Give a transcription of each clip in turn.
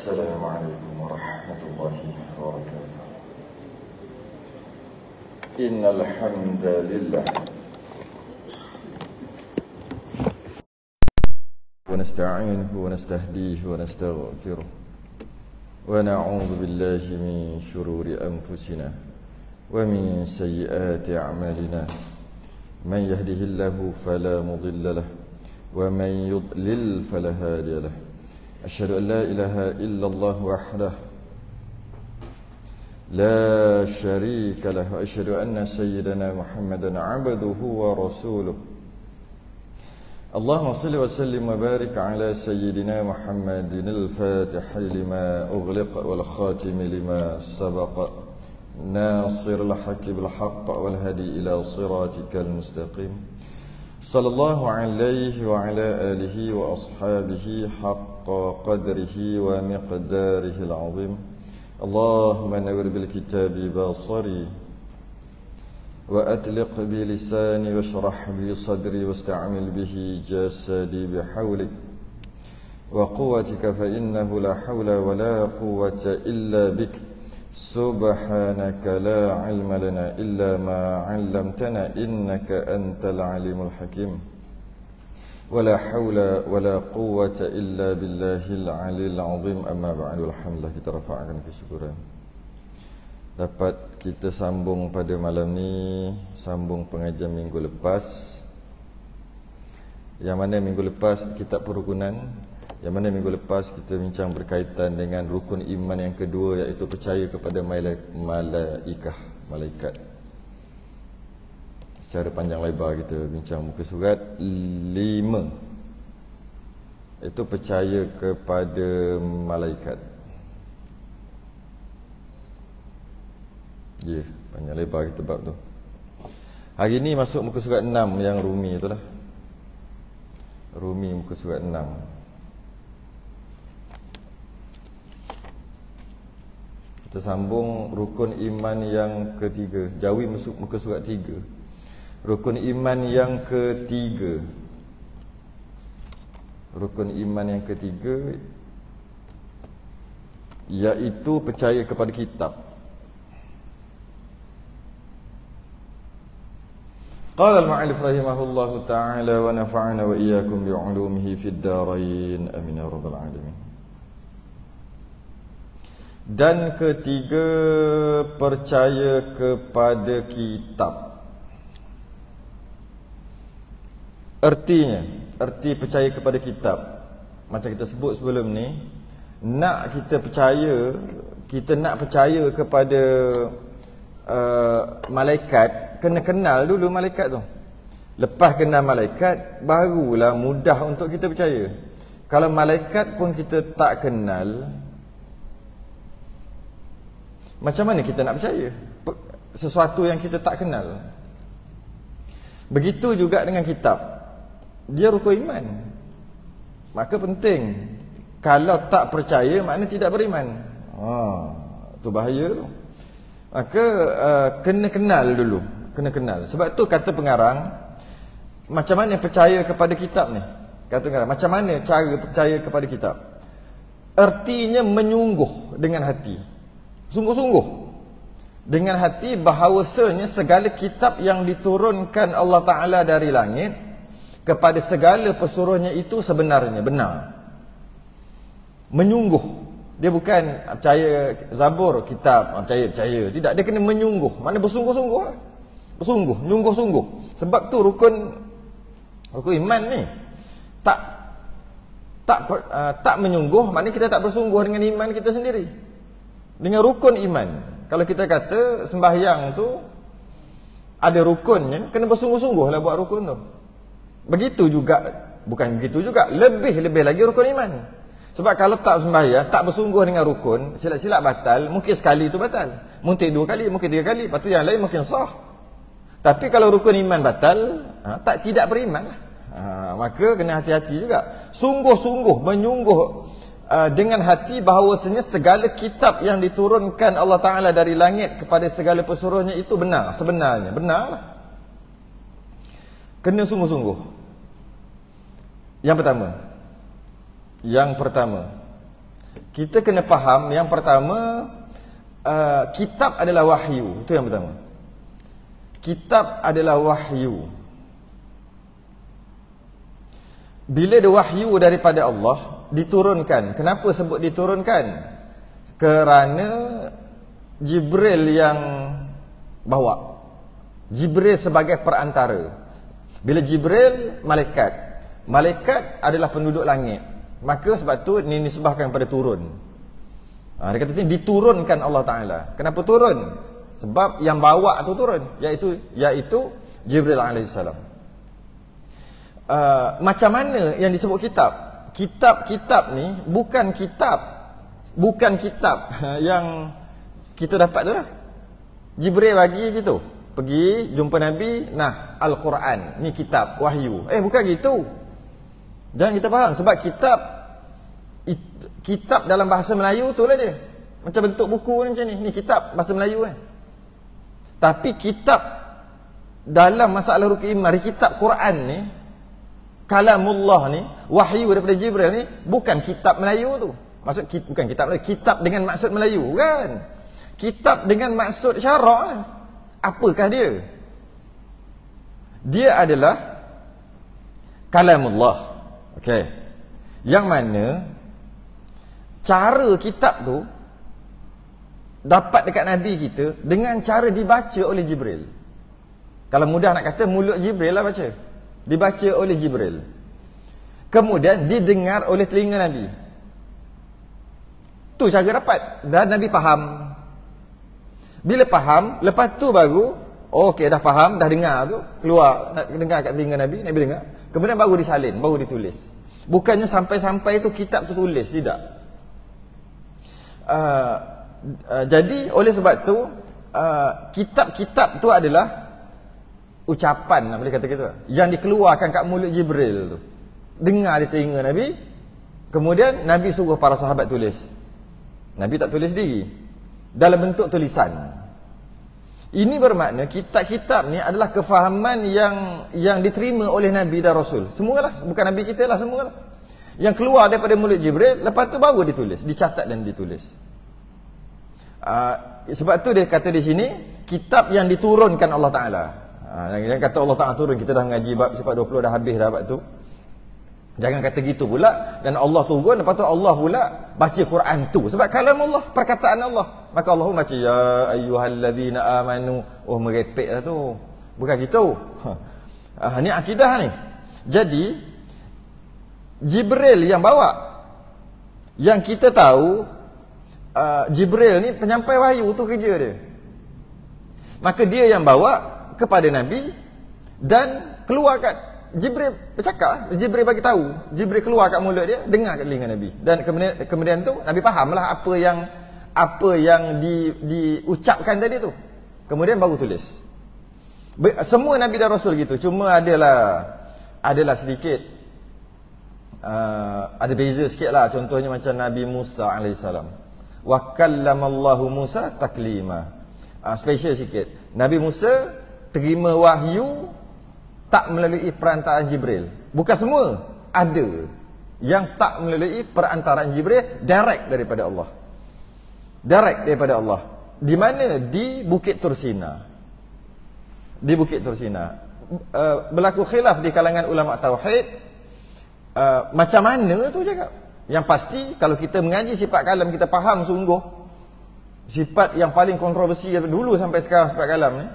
السلام عليكم ورحمة الله وبركاته. إن الحمد لله ونستعينه ونستهديه ونستغفره ونعوذ بالله من شرور أنفسنا ومن سيئات أعمالنا. من يهده الله فلا مضل له ومن يضلل فلا هادي له. أشهد أن لا إله إلا الله وحده لا شريك له وأشهد أن سيدنا محمدا عبده ورسوله. اللهم صل وسلم وبارك على سيدنا محمد الفاتح لما أغلق والخاتم لما سبق ناصر الحق بالحق والهدي إلى صراطك المستقيم. صلى الله عليه وعلى آله وأصحابه حق قدره ومقداره العظيم. اللهم نور بالكتاب بصري وأطلق بلساني واشرح بي صدري واستعمل به جسدي بحولك وقوتك فإنه لا حول ولا قوة إلا بك. سبحانك لا علم لنا إلا ما علمتنا إنك أنت العليم الحكيم. ولا حول ولا قوة إلا بالله العلي العظيم. أما بعد. Alhamdulillah, kita rafa'kan kesyukuran dapat kita sambung pada malam ni, sambung pengajian minggu lepas. Yang mana minggu lepas kitab perukunan, yang mana minggu lepas kita bincang berkaitan dengan rukun iman yang kedua, iaitu percaya kepada malaikat. Secara panjang lebar kita bincang muka surat 5, iaitu percaya kepada malaikat. Ya, panjang lebar kita bab tu. Hari ni masuk muka surat 6 yang Rumi itulah. Rumi muka surat 6. Kita sambung rukun iman yang ketiga. Jawi masuk muka surat 3. Rukun iman yang ketiga. Rukun iman yang ketiga iaitu percaya kepada kitab. Qala al-mu'allif rahimahullahu ta'ala wa nafa'ana wa iyyakum bi'ulumihi fid darain. Amin ya rabbal alamin. Dan ketiga, percaya kepada kitab. Artinya, arti percaya kepada kitab, macam kita sebut sebelum ni, nak kita percaya, kita nak percaya kepada malaikat, kena kenal dulu malaikat tu. Lepas kenal malaikat, barulah mudah untuk kita percaya. Kalau malaikat pun kita tak kenal, macam mana kita nak percaya sesuatu yang kita tak kenal? Begitu juga dengan kitab. Dia rukun iman. Maka penting. Kalau tak percaya, maknanya tidak beriman. Tu bahaya tu. Maka kena kenal dulu. Kena kenal. Sebab tu kata pengarang, macam mana percaya kepada kitab ni? Kata pengarang, macam mana cara percaya kepada kitab? Artinya menyungguh dengan hati. Sungguh-sungguh dengan hati bahawasanya segala kitab yang diturunkan Allah Ta'ala dari langit kepada segala pesuruhnya itu sebenarnya benar. Menyungguh. Dia bukan percaya Zabur, kitab, percaya. Tidak, dia kena menyungguh. Mana bersungguh-sungguh lah. Bersungguh, menyungguh-sungguh. Sebab tu rukun iman ni tak menyungguh, maknanya kita tak bersungguh dengan iman kita sendiri. Dengan rukun iman. Kalau kita kata sembahyang tu ada rukunnya, kena bersungguh-sungguh lah buat rukun tu. Begitu juga, bukan begitu juga, lebih lagi rukun iman. Sebab kalau tak sembahyang, tak bersungguh dengan rukun, silap-silap batal. Mungkin sekali tu batal, mungkin 2 kali, mungkin 3 kali, lepas tu yang lain mungkin sah. Tapi kalau rukun iman batal, tidak beriman lah. Maka kena hati-hati juga. Sungguh-sungguh menyungguh dengan hati bahawasanya segala kitab yang diturunkan Allah Ta'ala dari langit kepada segala pesuruhnya itu benar. Sebenarnya benar lah. Kena sungguh-sungguh. Yang pertama, Kita kena faham yang pertama, kitab adalah wahyu. Itu yang pertama. Kitab adalah wahyu. Bila ada wahyu daripada Allah diturunkan. Kenapa sebut diturunkan? Kerana Jibril yang bawa. Jibril sebagai perantara. Bila Jibril, malaikat. Malaikat adalah penduduk langit. Maka sebab tu ini nisbahkan pada turun. Dia kata sini diturunkan Allah Ta'ala. Kenapa turun? Sebab yang bawa tu turun, iaitu Jibril alaihissalam. Macam mana yang disebut kitab? Kitab ni bukan kitab yang kita dapat tu lah. Jibril bagi gitu, pergi jumpa Nabi, nah Al-Quran ni kitab wahyu. Bukan gitu. Jangan kita faham. Sebab kitab dalam bahasa Melayu tu lah dia. Macam bentuk buku ni macam ni. Ni kitab bahasa Melayu kan. Tapi kitab dalam masalah rukun iman, kitab Quran ni, kalamullah ni, wahyu daripada Jibril ni, bukan kitab Melayu tu. Bukan kitab Melayu, kitab dengan maksud Melayu kan. Kitab dengan maksud syarak. Apakah dia? Dia adalah kalamullah. Okey. Yang mana cara kitab tu dapat dekat Nabi kita dengan cara dibaca oleh Jibril. Kalau mudah nak kata, mulut Jibril lah baca. Dibaca oleh Jibril. Kemudian didengar oleh telinga Nabi. Tu cara dapat. Dan Nabi faham. Bila faham, lepas tu baru, okey dah faham, dah dengar tu, keluar, nak dengar kat telinga Nabi, Nabi dengar. Kemudian baru disalin, baru ditulis. Bukannya sampai-sampai tu kitab tu tulis, tidak. Jadi oleh sebab tu, kitab-kitab tu adalah ucapan, boleh kata gitu, yang dikeluarkan kat mulut Jibril tu, dengar di telinga Nabi. Kemudian Nabi suruh para sahabat tulis. Nabi tak tulis sendiri, dalam bentuk tulisan. Ini bermakna kitab-kitab ni adalah kefahaman yang diterima oleh Nabi dan Rasul. Semualah, bukan Nabi kita lah, semualah. Yang keluar daripada mulut Jibril, lepas tu baru ditulis, dicatat dan ditulis. Sebab tu dia kata di sini, kitab yang diturunkan Allah Ta'ala. Yang kata Allah Ta'ala turun, kita dah mengaji bab sifat 20 dah habis dah bab tu. Jangan kata gitu pula. Dan Allah turun, lepas tu Allah pula baca Quran tu. Sebab kalam Allah, perkataan Allah. Maka Allah baca, ya ayyuhalladzina amanu. Oh, merepek lah tu. Bukan gitu. Ni akidah ni. Jadi Jibril yang bawa. Yang kita tahu, Jibril ni penyampai wahyu tu kerja dia. Maka dia yang bawa kepada Nabi dan keluar kat Jibril bercakap, Jibril bagi tahu, Jibril keluar kat mulut dia, dengar kat telinga Nabi. Dan kemudian tu Nabi fahamlah apa yang diucapkan tadi tu. Kemudian baru tulis. Semua Nabi dan Rasul gitu. Cuma adalah sedikit ada beza sikit lah. Contohnya macam Nabi Musa alaihissalam. Wa kallamallahu Musa taklima. Special sikit. Nabi Musa terima wahyu tak melalui perantaraan Jibril. Bukan semua, ada yang tak melalui perantaraan Jibril, direct daripada Allah. Direct daripada Allah. Di mana? Di Bukit Tursina. Di Bukit Tursina. Berlaku khilaf di kalangan ulama tauhid. Macam mana tu cakap? Yang pasti kalau kita mengaji sifat kalam, kita faham sungguh sifat yang paling kontroversi dulu sampai sekarang, sifat kalam ni,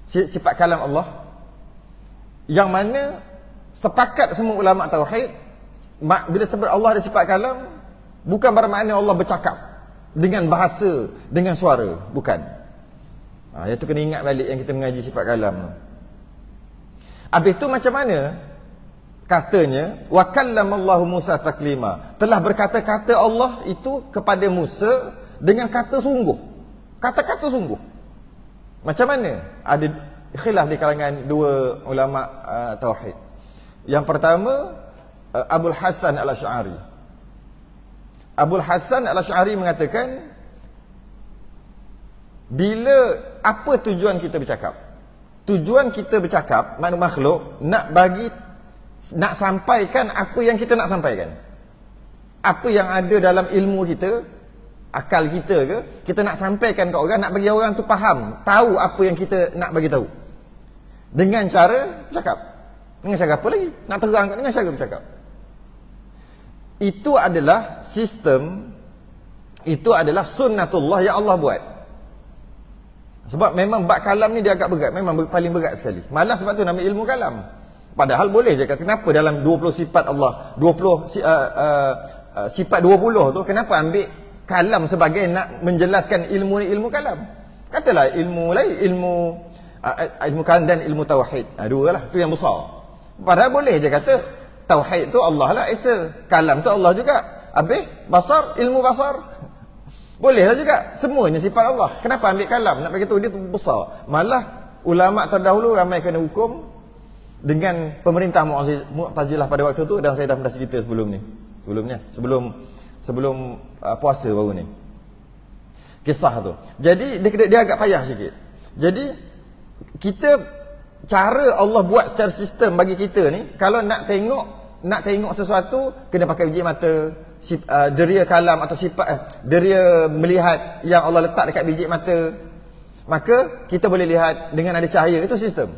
sifat kalam Allah, yang mana sepakat semua ulama tauhid, bila sebut Allah ada sifat kalam, bukan bermakna Allah bercakap dengan bahasa, dengan suara, bukan. Itu kena ingat balik yang kita mengaji sifat kalam. Habis itu macam mana? Katanya, wa kallamallahu Musa taklima. Telah berkata-kata Allah itu kepada Musa dengan kata sungguh. Kata-kata sungguh. Macam mana? Ada khilaf di kalangan dua ulama tauhid. Yang pertama, Abul Hasan Al-Asy'ari. Abul Hasan Al-Asy'ari mengatakan, apa tujuan kita bercakap? Tujuan kita bercakap, makhluk nak sampaikan apa yang kita nak sampaikan. apa yang ada dalam ilmu kita, akal kita ke, kita nak sampaikan ke orang, nak bagi orang tu faham, tahu apa yang kita nak bagi tahu. Dengan cara bercakap. Dengan cara apa lagi? Nak terangkan dengan cara bercakap. Itu adalah sistem, itu adalah sunnatullah yang Allah buat. Sebab memang bab kalam ni dia agak berat, memang paling berat sekali. Malah sebab tu nama ilmu kalam. Padahal boleh je, kenapa dalam 20 sifat Allah, 20 sifat 20 tu, kenapa ambil kalam sebagai nak menjelaskan ilmu ni, ilmu kalam? Katalah ilmu lain, ilmu kalam dan ilmu tauhid. Dua lah, tu yang besar. Padahal boleh je kata tauhid tu Allah lah Esa, kalam tu Allah juga. Habis basar, ilmu basar. Bolehlah juga, semuanya sifat Allah. Kenapa ambil kalam? Nak bagi tahu dia tu besar. Malah ulama terdahulu ramai kena hukum dengan pemerintah Mu'tazilah pada waktu tu, dan saya dah pernah cerita sebelum ni. Sebelum puasa baru ni. Kisah tu. Jadi dia agak payah sikit. Jadi kita, cara Allah buat secara sistem bagi kita ni, kalau nak tengok sesuatu kena pakai biji mata, deria kalam atau sifat deria melihat yang Allah letak dekat biji mata. Maka kita boleh lihat dengan ada cahaya, itu sistem.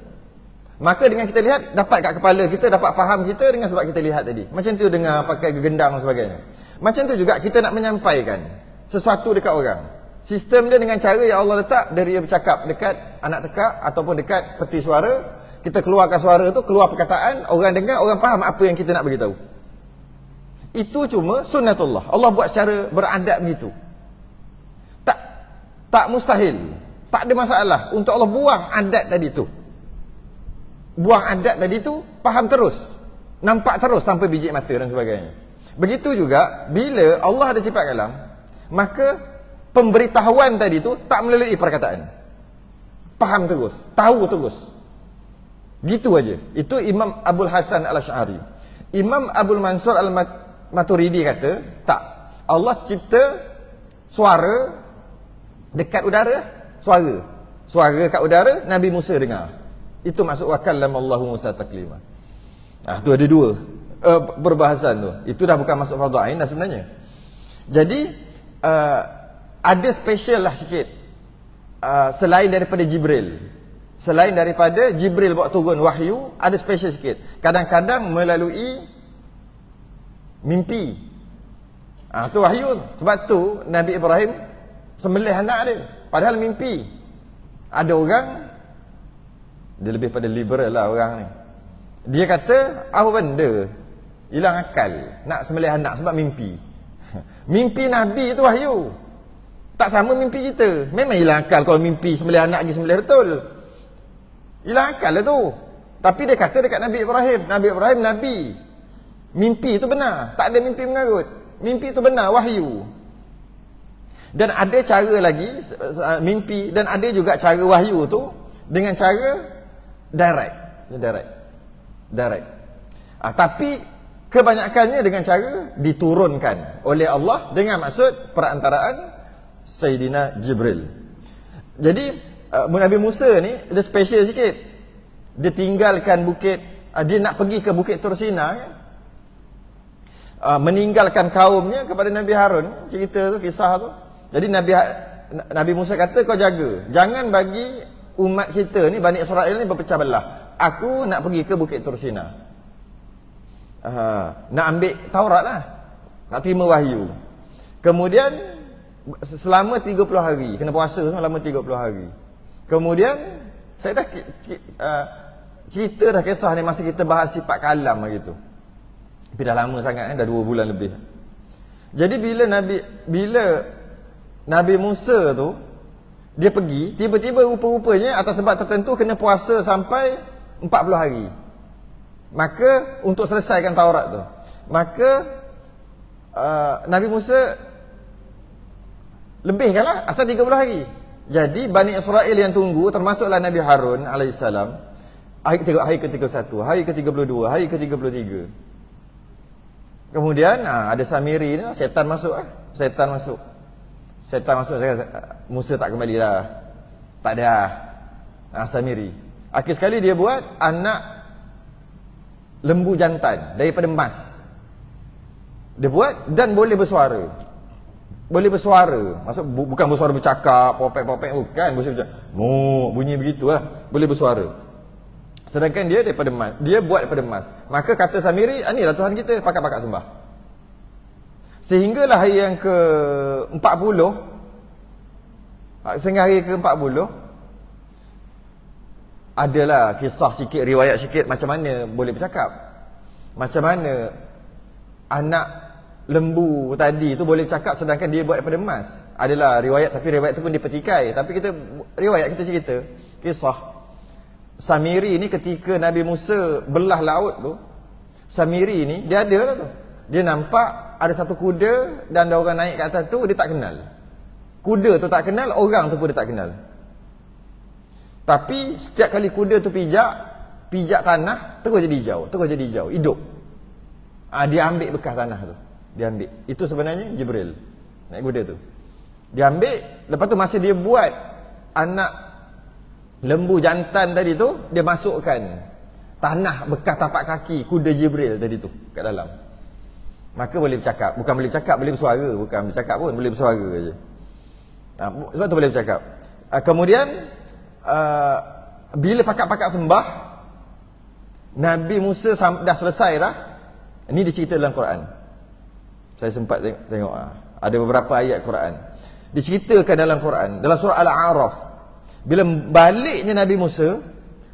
Maka dengan kita lihat, dapat kat kepala kita, dapat faham kita dengan sebab kita lihat tadi. Macam tu dengar pakai gendang dan sebagainya. Macam tu juga kita nak menyampaikan sesuatu dekat orang. Sistem dia dengan cara yang Allah letak, deria bercakap dekat anak tekak ataupun dekat peti suara. Kita keluarkan suara tu, keluar perkataan, orang dengar, orang faham apa yang kita nak beritahu. Itu cuma sunnatullah. Allah buat secara beradab begitu. Tak mustahil. Tak ada masalah untuk Allah buang adat tadi tu. Buang adat tadi tu, faham terus. Nampak terus tanpa biji mata dan sebagainya. Begitu juga, bila Allah ada sifat kalam, maka pemberitahuan tadi tu tak melalui perkataan. Faham terus, tahu terus. Gitu aja. Itu Imam Abul Hasan Al-Asy'ari. Imam Abul Mansur Al-Maturidi kata, tak. Allah cipta suara dekat udara, suara kat udara, Nabi Musa dengar. Itu maksud wa kallamallahu Musa taklima. Tu ada dua perbahasan tu. Itu dah bukan masuk fardhu ain dah sebenarnya. Jadi ada special lah sikit, selain daripada Jibril. Selain daripada Jibril buat turun wahyu, ada special sikit. Kadang-kadang melalui mimpi. Tu wahyu. Sebab tu Nabi Ibrahim sembelih anak dia, padahal mimpi. Ada orang, dia lebih pada liberal lah orang ni. Dia kata, apa benda? Hilang akal nak sembelih anak sebab mimpi. Mimpi Nabi tu wahyu, tak sama mimpi kita. Memang hilang akal kalau mimpi sembelih anak pergi sembelih betul. Hilang akal lah tu. Tapi dia kata dekat Nabi Ibrahim, Nabi. Mimpi tu benar, tak ada mimpi mengarut. Mimpi tu benar, wahyu. Dan ada cara lagi mimpi, dan ada juga cara wahyu tu dengan cara direct. Tapi kebanyakannya dengan cara diturunkan oleh Allah dengan maksud perantaraan Sayyidina Jibril. Jadi Nabi Musa ni dia special sikit. Dia tinggalkan bukit, dia nak pergi ke Bukit Tursina kan? Meninggalkan kaumnya kepada Nabi Harun. Cerita tu, kisah tu. Jadi Nabi Musa kata, kau jaga, jangan bagi umat kita ni, Bani Israel ni berpecah belah. Aku nak pergi ke Bukit Tursina, nak ambil Taurat lah, nak terima wahyu. Kemudian selama 30 hari kena puasa selama 30 hari. Kemudian saya dah cerita dah kisah ni masa kita bahas sifat kalam gitu. Tapi dah lama sangat dah 2 bulan lebih. Jadi bila Nabi Musa tu dia pergi, tiba-tiba rupa-rupanya atas sebab tertentu kena puasa sampai 40 hari. Maka untuk selesaikan Taurat tu, maka Nabi Musa lebihkanlah asal 30 hari. Jadi Bani Israel yang tunggu, termasuklah Nabi Harun alaihissalam, hari ke-31, hari ke-32, hari ke-33. Kemudian ada Samiri ni, setan masuk. Musa tak kembali dah. Tak ada. Samiri. Akhir sekali dia buat anak lembu jantan daripada emas. Dia buat dan boleh bersuara. Boleh bersuara. Maksud bukan bersuara bercakap, popek-popek, bukan bersuara. Bunyi begitulah. Boleh bersuara. Sedangkan dia daripada emas. Dia buat daripada emas. Maka kata Samiri, inilah Tuhan kita, pakat-pakat sembah. Sehinggalah hari yang ke-40, sehingga hari ke-40, adalah kisah sikit, riwayat sikit macam mana boleh bercakap. Macam mana anak lembu tadi tu boleh bercakap sedangkan dia buat daripada emas. Adalah riwayat, tapi riwayat tu pun dipetikai. Tapi riwayat kita cerita, kisah Samiri ni ketika Nabi Musa belah laut tu, Samiri ni dia ada lah tu. Dia nampak ada satu kuda dan ada orang naik ke atas tu, dia tak kenal. Kuda tu tak kenal, orang tu pun dia tak kenal. Tapi setiap kali kuda tu pijak tanah, terus jadi hijau, hidup. Dia ambil bekas tanah tu. Dia ambil. Itu sebenarnya Jibril naik kuda tu. Dia ambil, lepas tu masa dia buat anak lembu jantan tadi tu, dia masukkan tanah bekas tapak kaki kuda Jibril tadi tu kat dalam. Maka boleh bercakap. Bukan boleh bercakap, boleh bersuara. Bukan bercakap pun, boleh bersuara je. Sebab tu boleh bercakap. Kemudian bila pakat-pakat sembah, Nabi Musa dah selesai dah. Ini dicerita dalam Quran. Saya sempat tengok ada beberapa ayat Quran. Diceritakan dalam Quran, dalam surah Al-A'raf. Bila baliknya Nabi Musa,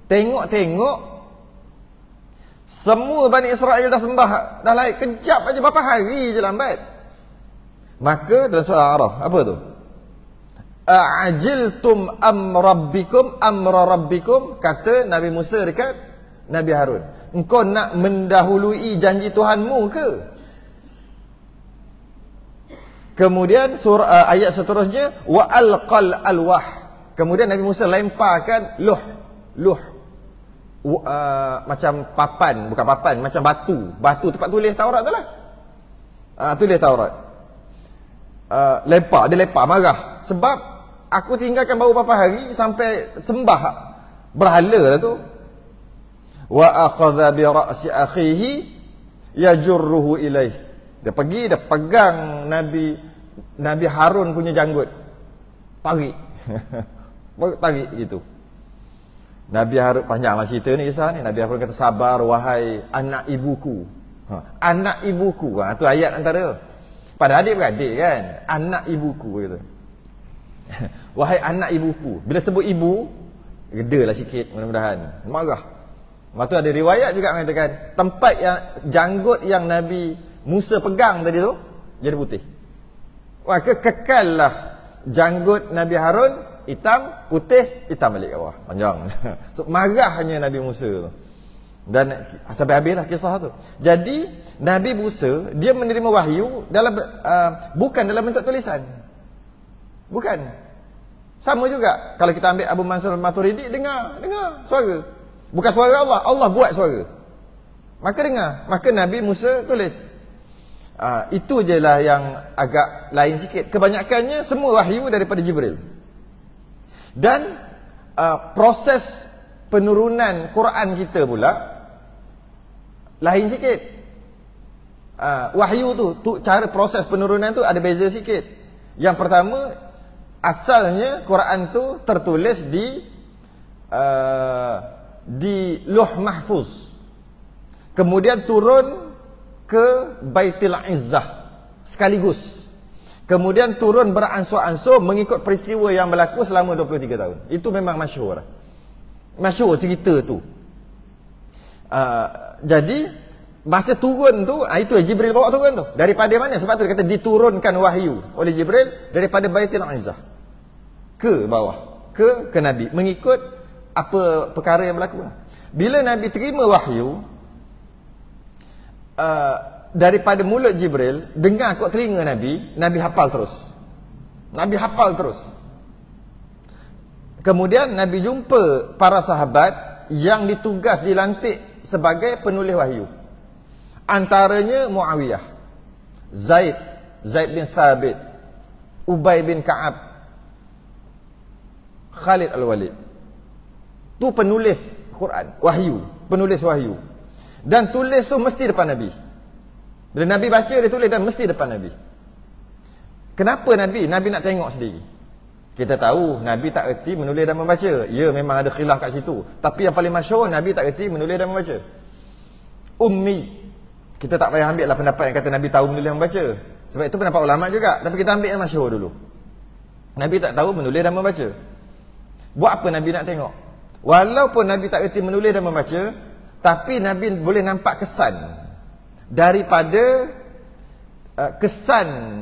tengok semua Bani Israel dah sembah, dah lain kejap aja, berapa hari je lambat. Maka dalam surah Al-A'raf apa tu? A'ajiltum amra rabbikum, kata Nabi Musa dekat Nabi Harun, engkau nak mendahului janji Tuhanmu ke? Kemudian surah ayat seterusnya, wa alqal alwah, kemudian Nabi Musa lemparkan luh macam papan, bukan papan, macam batu tempat tulis Taurat tu lah. Tulis Taurat. Dia lempar marah sebab aku tinggalkan baru beberapa hari sampai sembah berhala lah tu. Wa akhadha bi ra'si akhihi yajurruhu ilaih. Dia pergi, dia pegang Nabi Harun punya janggut, tarik tarik gitu. Nabi Harun, panjanglah cerita ni, kisah ni. Nabi Harun kata, sabar wahai anak ibuku. Anak ibuku, tu ayat antara pada adik-beradik kan, anak ibuku gitu. Wahai anak ibuku. Bila sebut ibu, redalah sikit mudah-mudahan. Marah. Lepas tu ada riwayat juga mengatakan tempat yang janggut yang Nabi Musa pegang tadi tu jadi putih. Maka kekallah janggut Nabi Harun hitam, putih, hitam balik ke bawah, panjang. So marahnya Nabi Musa tu. Dan sampai habislah kisah tu. Jadi Nabi Musa dia menerima wahyu dalam bukan dalam bentuk tulisan. Bukan. Sama juga kalau kita ambil Abu Mansur Maturidi, dengar suara. Bukan suara Allah, Allah buat suara. Maka dengar, maka Nabi Musa tulis. Itu je lah yang agak lain sikit. Kebanyakannya semua wahyu daripada Jibril. Dan proses penurunan Quran kita pula lain sikit. Wahyu tu cara proses penurunan tu ada beza sikit. Yang pertama, asalnya Quran tu tertulis di Lauh Mahfuz. Kemudian turun ke Baitul Izzah sekaligus. Kemudian turun beransur-ansur mengikut peristiwa yang berlaku selama 23 tahun. Itu memang masyhur. Masyhur cerita tu. Jadi masa turun tu, itu Jibril bawa turun tu. Daripada mana? Sebab tu dia kata diturunkan wahyu oleh Jibril daripada Baitul Izzah ke bawah, ke Nabi, mengikut apa perkara yang berlaku. Bila Nabi terima wahyu daripada mulut Jibril, dengar kat telinga Nabi hafal terus. Nabi hafal terus. Kemudian Nabi jumpa para sahabat yang ditugas dilantik sebagai penulis wahyu. Antaranya Muawiyah, Zaid bin Thabit, Ubay bin Ka'ab, Khalid Al-Walid. Tu penulis Quran, wahyu, penulis wahyu. Dan tulis tu mesti depan Nabi. Bila Nabi baca, dia tulis dan mesti depan Nabi. Kenapa Nabi? Nabi nak tengok sendiri. Kita tahu Nabi tak erti menulis dan membaca. Ya, memang ada khilaf kat situ. Tapi yang paling masyhur, Nabi tak erti menulis dan membaca. Ummi. Kita tak payah ambil lah pendapat yang kata Nabi tahu menulis dan membaca. Sebab itu pendapat ulama juga. Tapi kita ambil yang masyhur dulu. Nabi tak tahu menulis dan membaca. Buat apa Nabi nak tengok? Walaupun Nabi tak erti menulis dan membaca, tapi Nabi boleh nampak kesan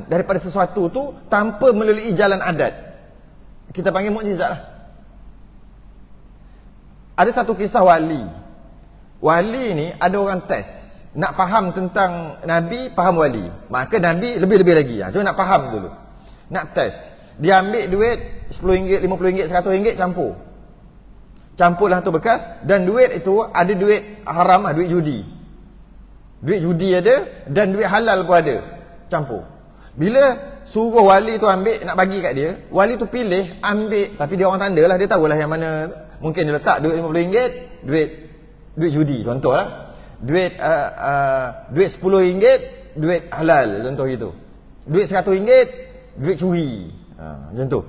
daripada sesuatu tu tanpa melalui jalan adat. Kita panggil mukjizat lah. Ada satu kisah wali. Wali ni ada orang test nak faham tentang Nabi, faham wali. Maka Nabi lebih-lebih lagi. Cuma nak faham dulu. Nak test. Dia ambil duit RM10, RM50, RM100 campur. Campurlah tu bekas. Dan duit itu ada duit haram lah, duit judi. Duit judi ada dan duit halal pun ada. Campur. Bila suruh wali tu ambil, nak bagi kat dia, wali tu pilih, ambil. Tapi dia orang tanda lah, dia tahulah yang mana. Mungkin dia letak duit RM50, duit judi, contohlah. Duit RM10, duit halal, contoh gitu. Duit RM100, duit curi. Macam tu.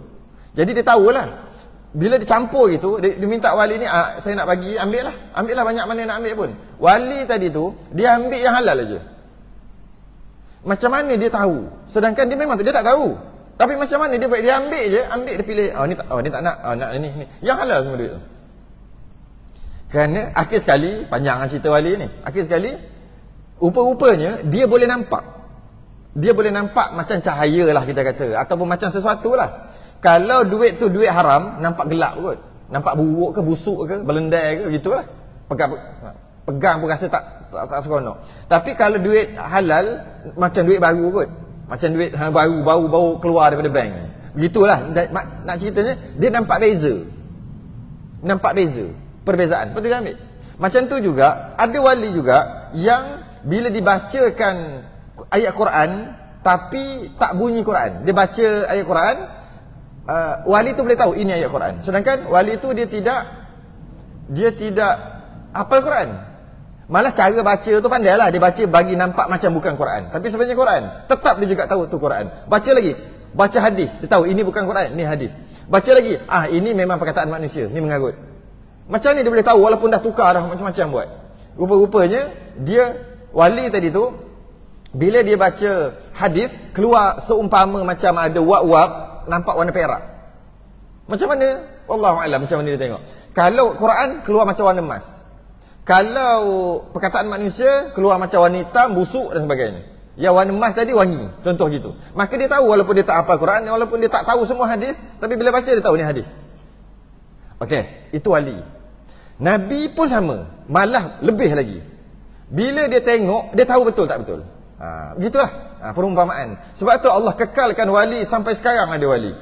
Jadi dia tahulah. Bila dia campur gitu, dia minta wali ni, saya nak bagi, ambil lah banyak mana nak ambil pun. Wali tadi tu, dia ambil yang halal aja. Macam mana dia tahu? Sedangkan dia memang dia tak tahu. Tapi macam mana dia buat? Dia ambil je, dia pilih. Ni tak nak. Nak ni. Yang halal semua duit tu. Kerana akhir sekali, panjang cerita wali ni. Akhir sekali, rupa-rupanya dia boleh nampak. Dia boleh nampak macam cahaya lah kita kata. Ataupun macam sesuatu lah. Kalau duit tu duit haram, nampak gelap kot. Nampak buruk ke, busuk ke, belendai ke, gitulah. Pegang pun rasa tak seronok. Tapi kalau duit halal, macam duit baru kot. Macam duit baru keluar daripada bank. Begitulah. Nak ceritanya, dia nampak beza. Nampak beza. Perbezaan. Betul dia ambil. Macam tu juga, ada wali juga yang bila dibacakan ayat Quran, tapi tak bunyi Quran. Dia baca ayat Quran, wali tu boleh tahu ini ayat Quran. Sedangkan wali tu dia tidak hafal Quran. Malah cara baca tu pandai lah. Dia baca bagi nampak macam bukan Quran, tapi sebenarnya Quran. Tetap dia juga tahu tu Quran. Baca lagi, baca hadis, dia tahu ini bukan Quran, ni hadis. Baca lagi, ini memang perkataan manusia, ni mengarut. Macam ni dia boleh tahu walaupun dah tukar dah macam-macam buat. Rupa-rupanya dia wali tadi tu, bila dia baca hadis, keluar seumpama macam ada wap-wap, nampak warna perak. Macam mana? Wallahu a'lam, macam mana dia tengok. Kalau Quran keluar macam warna emas. Kalau perkataan manusia keluar macam warna hitam, busuk dan sebagainya. Yang warna emas tadi wangi, contoh gitu. Maka dia tahu walaupun dia tak hafal Quran, walaupun dia tak tahu semua hadis, tapi bila baca dia tahu ni hadis. Okey, itu wali. Nabi pun sama, malah lebih lagi. Bila dia tengok, dia tahu betul tak betul. Begitulah perumpamaan. Sebab tu Allah kekalkan wali sampai sekarang ada wali.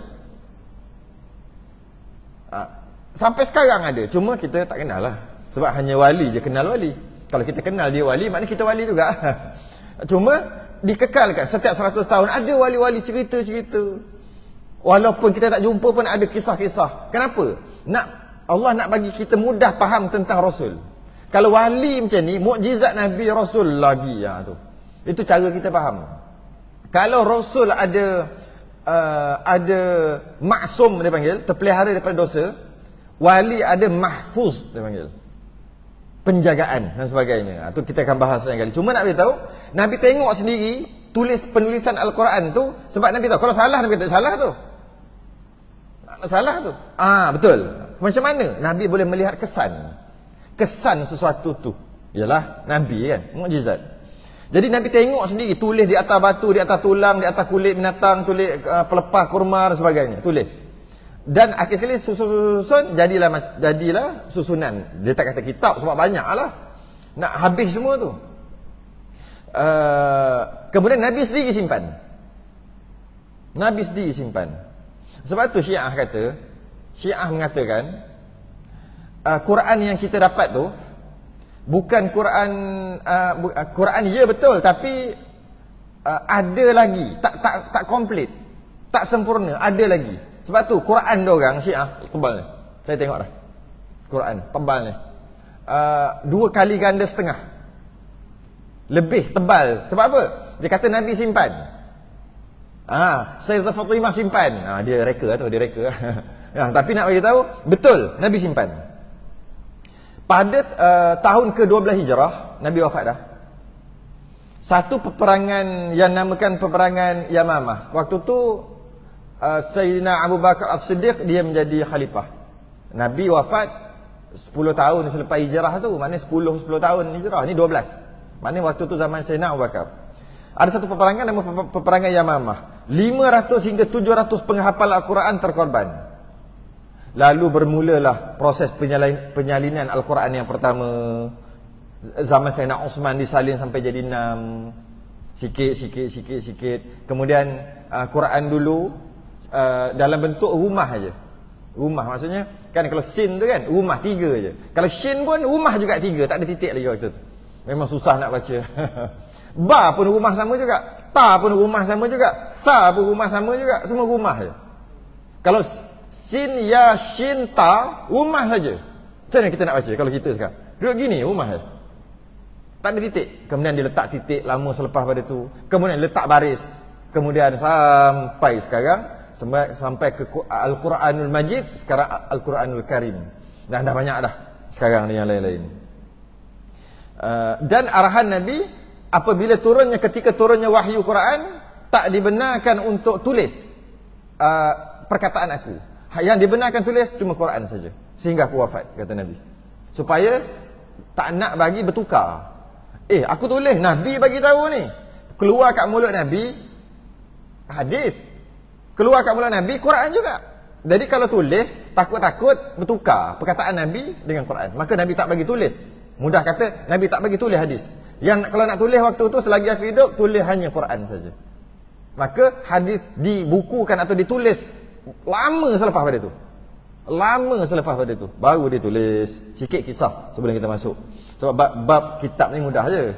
Sampai sekarang ada. Cuma kita tak kenal lah. Sebab hanya wali je kenal wali. Kalau kita kenal dia wali, maknanya kita wali juga. Cuma dikekalkan setiap 100 tahun ada wali-wali cerita-cerita. Walaupun kita tak jumpa pun ada kisah-kisah. Kenapa? Allah nak bagi kita mudah faham tentang Rasul. Kalau wali macam ni, mukjizat Nabi Rasul lagi tu. Itu cara kita faham. Kalau Rasul ada maksum dia panggil, terpelihara daripada dosa, wali ada mahfuz dia panggil, penjagaan dan sebagainya. Itu kita akan bahas lain kali. Cuma nak beritahu, Nabi tengok sendiri penulisan Al-Quran tu, sebab Nabi tahu kalau salah, Nabi kata salah tu. Salah tu. Betul. Macam mana Nabi boleh melihat kesan sesuatu tu? Yalah Nabi kan, mukjizat. Jadi Nabi tengok sendiri, tulis di atas batu, di atas tulang, di atas kulit binatang, tulis pelepah kurma dan sebagainya, tulis. Dan akhir sekali susun jadilah susunan. Dia tak kata kitab sebab banyaklah. Nak habis semua tu. Kemudian Nabi sendiri simpan. Nabi sendiri simpan. Sebab tu Syiah mengatakan Quran yang kita dapat tu bukan Quran ya betul, tapi ada lagi, tak komplit, tak sempurna, ada lagi. Sebab tu Quran diorang Syiah tebal ni. Saya tengok dah. Quran tebal ni. 2 kali ganda setengah. lebih tebal. Sebab apa? Dia kata Nabi simpan. Sayyidah Fatimah simpan. Dia reka tu, dia reka. Tapi nak bagi tahu, betul Nabi simpan. Pada tahun ke-12 Hijrah, Nabi wafat dah. Satu peperangan yang namakan peperangan Yamamah. Waktu tu Sayyidina Abu Bakar As-Siddiq dia menjadi khalifah. Nabi wafat 10 tahun selepas hijrah tu. Maknanya 10 tahun hijrah. Ni 12. Maknanya waktu tu zaman Sayyidina Abu Bakar. Ada satu peperangan nama peperangan Yamamah. 500 hingga 700 penghafal Al-Quran terkorban. Lalu bermulalah proses penyalinan Al-Quran yang pertama. Zaman Sayyidina Osman disalin sampai jadi 6. Sikit. Kemudian Quran dulu dalam bentuk rumah aja. Rumah maksudnya kan, kalau sin tu kan rumah 3 je. Kalau shin pun rumah juga 3, tak ada titik lagi waktu tu. Memang susah nak baca. Ba pun rumah sama juga, ta pun rumah sama juga, ta pun rumah sama juga, semua rumah je. Kalau sin, ya, shin, ta, rumah saja. Macam mana kita nak baca kalau kita sekarang? Duduk gini, rumah je. Tak ada titik. Kemudian dia letak titik lama selepas pada tu. Kemudian letak baris. Kemudian sampai sekarang, sampai ke Al-Quranul Majid, sekarang Al-Quranul Karim. Dah banyak dah sekarang ni yang lain-lain. Dan arahan Nabi, apabila ketika turunnya wahyu Quran, tak dibenarkan untuk tulis perkataan aku. Yang dibenarkan tulis cuma Quran saja. Sehingga aku wafat, kata Nabi. Supaya tak nak bagi bertukar. Aku tulis, Nabi bagi tahu ni. Keluar kat mulut Nabi hadis. Keluar kat mulut Nabi Quran juga. Jadi kalau tulis, takut-takut bertukar perkataan Nabi dengan Quran. Maka Nabi tak bagi tulis. Mudah kata, Nabi tak bagi tulis hadis. Yang kalau nak tulis waktu tu, selagi aku hidup, tulis hanya Quran saja. Maka hadis dibukukan atau ditulis lama selepas pada tu. Lama selepas pada tu baru dia tulis. Sikit kisah sebelum kita masuk. Sebab bab kitab ni mudah je.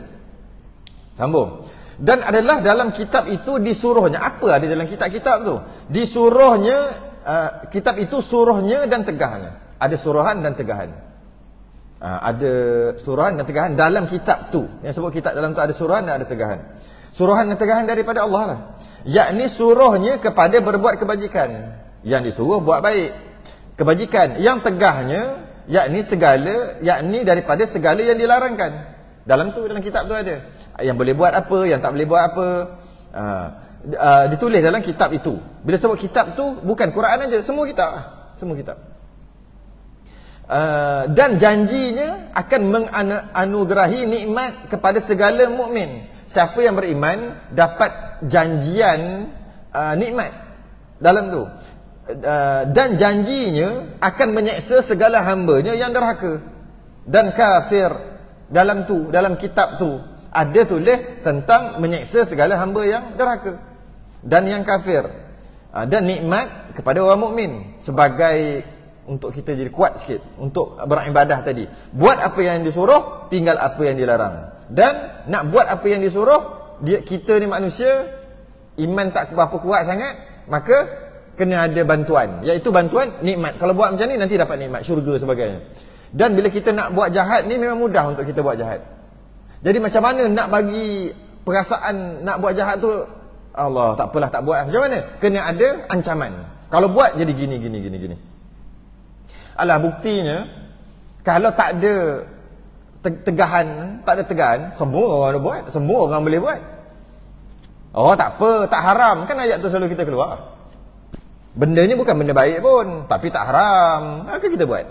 Sambung. Dan adalah dalam kitab itu disuruhnya. Apa ada dalam kitab-kitab tu? Disuruhnya, kitab itu suruhnya dan tegahnya. Ada suruhan dan tegahan. Ada suruhan dan tegahan dalam kitab tu. Yang sebut kitab dalam tu ada suruhan dan ada tegahan. Suruhan dan tegahan daripada Allah lah. Yakni suruhnya kepada berbuat kebajikan. Yang disuruh buat baik, kebajikan. Yang tegahnya yakni daripada segala yang dilarangkan. Dalam kitab tu ada. Yang boleh buat apa, yang tak boleh buat apa. Ditulis dalam kitab itu. Bila sebut kitab tu, bukan Quran aja, semua kitab. Semua kitab. Dan janjinya akan menganugerahi nikmat kepada segala mukmin. Siapa yang beriman dapat janjian nikmat dalam tu. Dan janjinya akan menyeksa segala hambanya yang derhaka dan kafir. Dalam kitab tu ada tulis tentang menyeksa segala hamba yang derhaka dan yang kafir. Dan nikmat kepada orang mukmin sebagai untuk kita jadi kuat sikit untuk beribadah tadi. Buat apa yang disuruh, tinggal apa yang dilarang. Dan nak buat apa yang disuruh, kita ni manusia, iman tak berapa kuat sangat, maka kena ada bantuan, iaitu bantuan nikmat. Kalau buat macam ni nanti dapat nikmat syurga sebagainya. Dan bila kita nak buat jahat ni, memang mudah untuk kita buat jahat. Jadi macam mana nak bagi perasaan nak buat jahat tu, Allah tak apalah tak buat. Macam mana? Kena ada ancaman. Kalau buat jadi gini. Alah, buktinya kalau tak ada tegahan, semua orang ada buat, semua orang boleh buat. Oh tak apa, tak haram. Kan ayat tu selalu kita keluar. Bendanya bukan benda baik pun, tapi tak haram, maka kita buat.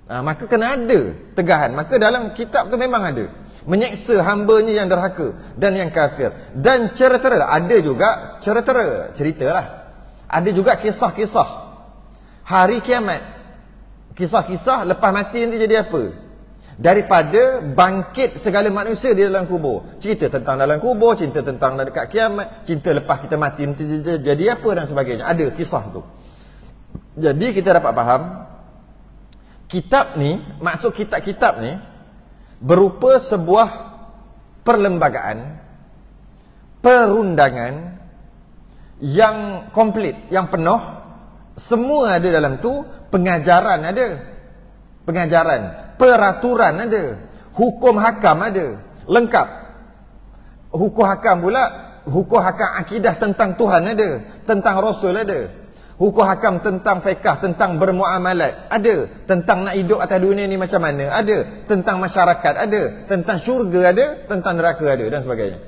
Maka kena ada tegahan. Maka dalam kitab tu memang ada menyeksa hambanya yang derhaka dan yang kafir. Dan cerita, ada juga ceritalah. Ada juga kisah-kisah hari kiamat. Kisah-kisah lepas mati nanti jadi apa? Daripada bangkit segala manusia di dalam kubur. Cerita tentang dalam kubur, cerita tentang dekat kiamat, cerita lepas kita mati nanti jadi apa dan sebagainya. Ada kisah tu. Jadi kita dapat faham, kitab ni, maksud kitab-kitab ni berupa sebuah perlembagaan, perundangan yang komplit, yang penuh. Semua ada dalam tu. Pengajaran ada, peraturan ada, hukum hakam ada, lengkap. Hukum hakam pula, hukum hakam akidah tentang Tuhan ada, tentang Rasul ada. Hukum hakam tentang fiqh, tentang bermuamalat ada, tentang nak hidup atas dunia ni macam mana ada, tentang masyarakat ada, tentang syurga ada, tentang neraka ada dan sebagainya.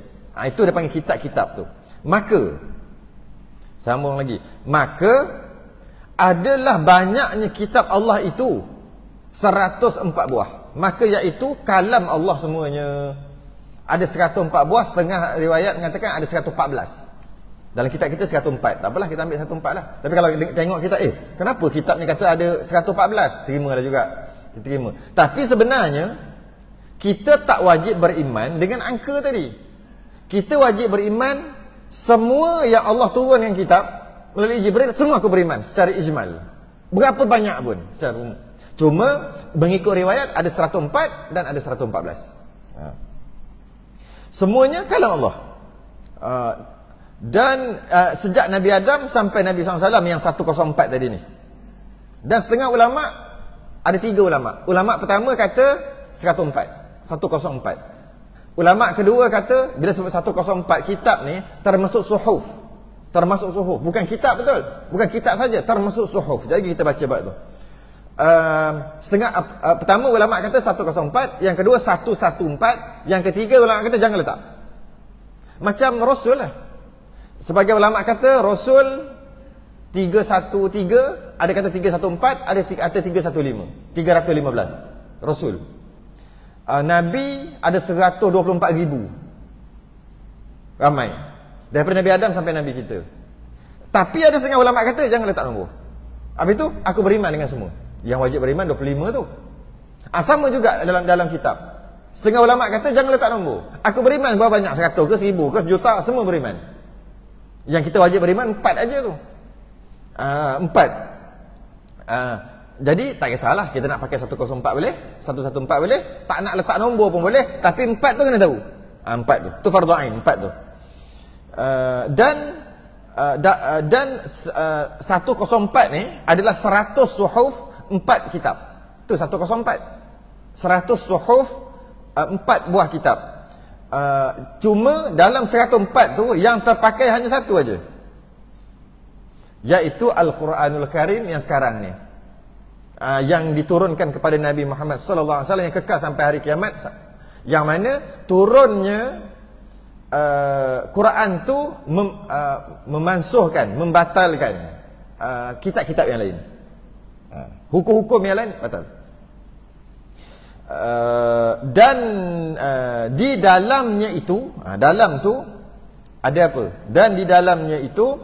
Itu dia panggil kitab-kitab tu. Maka sambung lagi, maka adalah banyaknya kitab Allah itu 104 buah. Maka iaitu kalam Allah semuanya. Ada 104 buah, setengah riwayat mengatakan ada 114. Dalam kitab kita 104. Tak apalah, kita ambil 104 lah. Tapi kalau tengok kita, kenapa kitab ni kata ada 114? Terimalah juga. Kita terima. Tapi sebenarnya kita tak wajib beriman dengan angka tadi. Kita wajib beriman semua yang Allah turunkan kitab melalui Jibril, semua aku beriman secara ijmal. Berapa banyak pun secara umum. Cuma mengikut riwayat ada 104 dan ada 114. Semuanya kalam Allah. Dan sejak Nabi Adam sampai Nabi SAW yang 104 tadi ni. Dan setengah ulama, ada 3 ulama. Ulama pertama kata 104. Ulama kedua kata bila sebut 104 kitab ni termasuk suhuf. Termasuk suhuf, bukan kitab, betul. Bukan kitab saja, termasuk suhuf. Jadi kita baca bab tu. Pertama ulama kata 104, yang kedua 114, yang ketiga ulama kata jangan letak. Macam Rasul lah. Sebagai ulama kata Rasul 313, ada kata 314, ada kata 315. Rasul. Nabi ada 124,000. Ramai. Daripada Nabi Adam sampai Nabi kita. Tapi ada setengah ulama kata jangan letak nombor. Habis itu aku beriman dengan semua. Yang wajib beriman 25 tu. Sama juga dalam kitab. Setengah ulama kata jangan letak nombor. Aku beriman berapa banyak? 100 ke 1000 ke juta, semua beriman. Yang kita wajib beriman 4 aja tu. 4. Jadi tak kisahlah kita nak pakai 104 boleh, 114 boleh, tak nak letak nombor pun boleh, tapi 4 tu kena tahu. 4 tu. Tu fardhu ain 4 tu. Dan 104 ni adalah 100 suhuf 4 kitab. Tu 104. 100 suhuf 4 buah kitab. Cuma dalam 104 tu yang terpakai hanya satu aja. Iaitu Al-Quranul Karim yang sekarang ni. Yang diturunkan kepada Nabi Muhammad sallallahu alaihi wasallam yang kekal sampai hari kiamat. Yang mana turunnya Quran tu memansuhkan, membatalkan kitab-kitab yang lain. Hukum-hukum yang lain batal. Dan di dalamnya itu, dalam tu ada apa? Dan di dalamnya itu,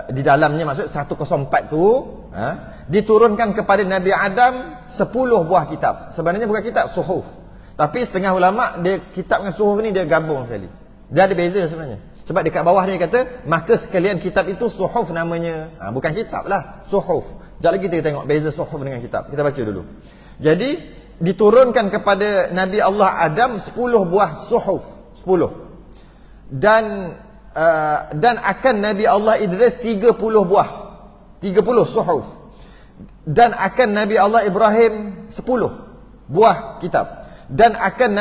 di dalamnya maksud 104 tu diturunkan kepada Nabi Adam 10 buah kitab. Sebenarnya bukan kitab, suhuf. Tapi setengah ulama dia kitab dengan suhuf ni dia gabung sekali. Dia ada beza sebenarnya. Sebab dekat bawah dia kata maka sekalian kitab itu suhuf namanya. Bukan kitab lah, suhuf. Sekejap lagi kita tengok beza suhuf dengan kitab. Kita baca dulu. Jadi diturunkan kepada Nabi Allah Adam 10 buah suhuf. 10. Dan akan Nabi Allah Idris 30 buah. 30 suhuf. Dan akan Nabi Allah Ibrahim 10 buah kitab. Dan akan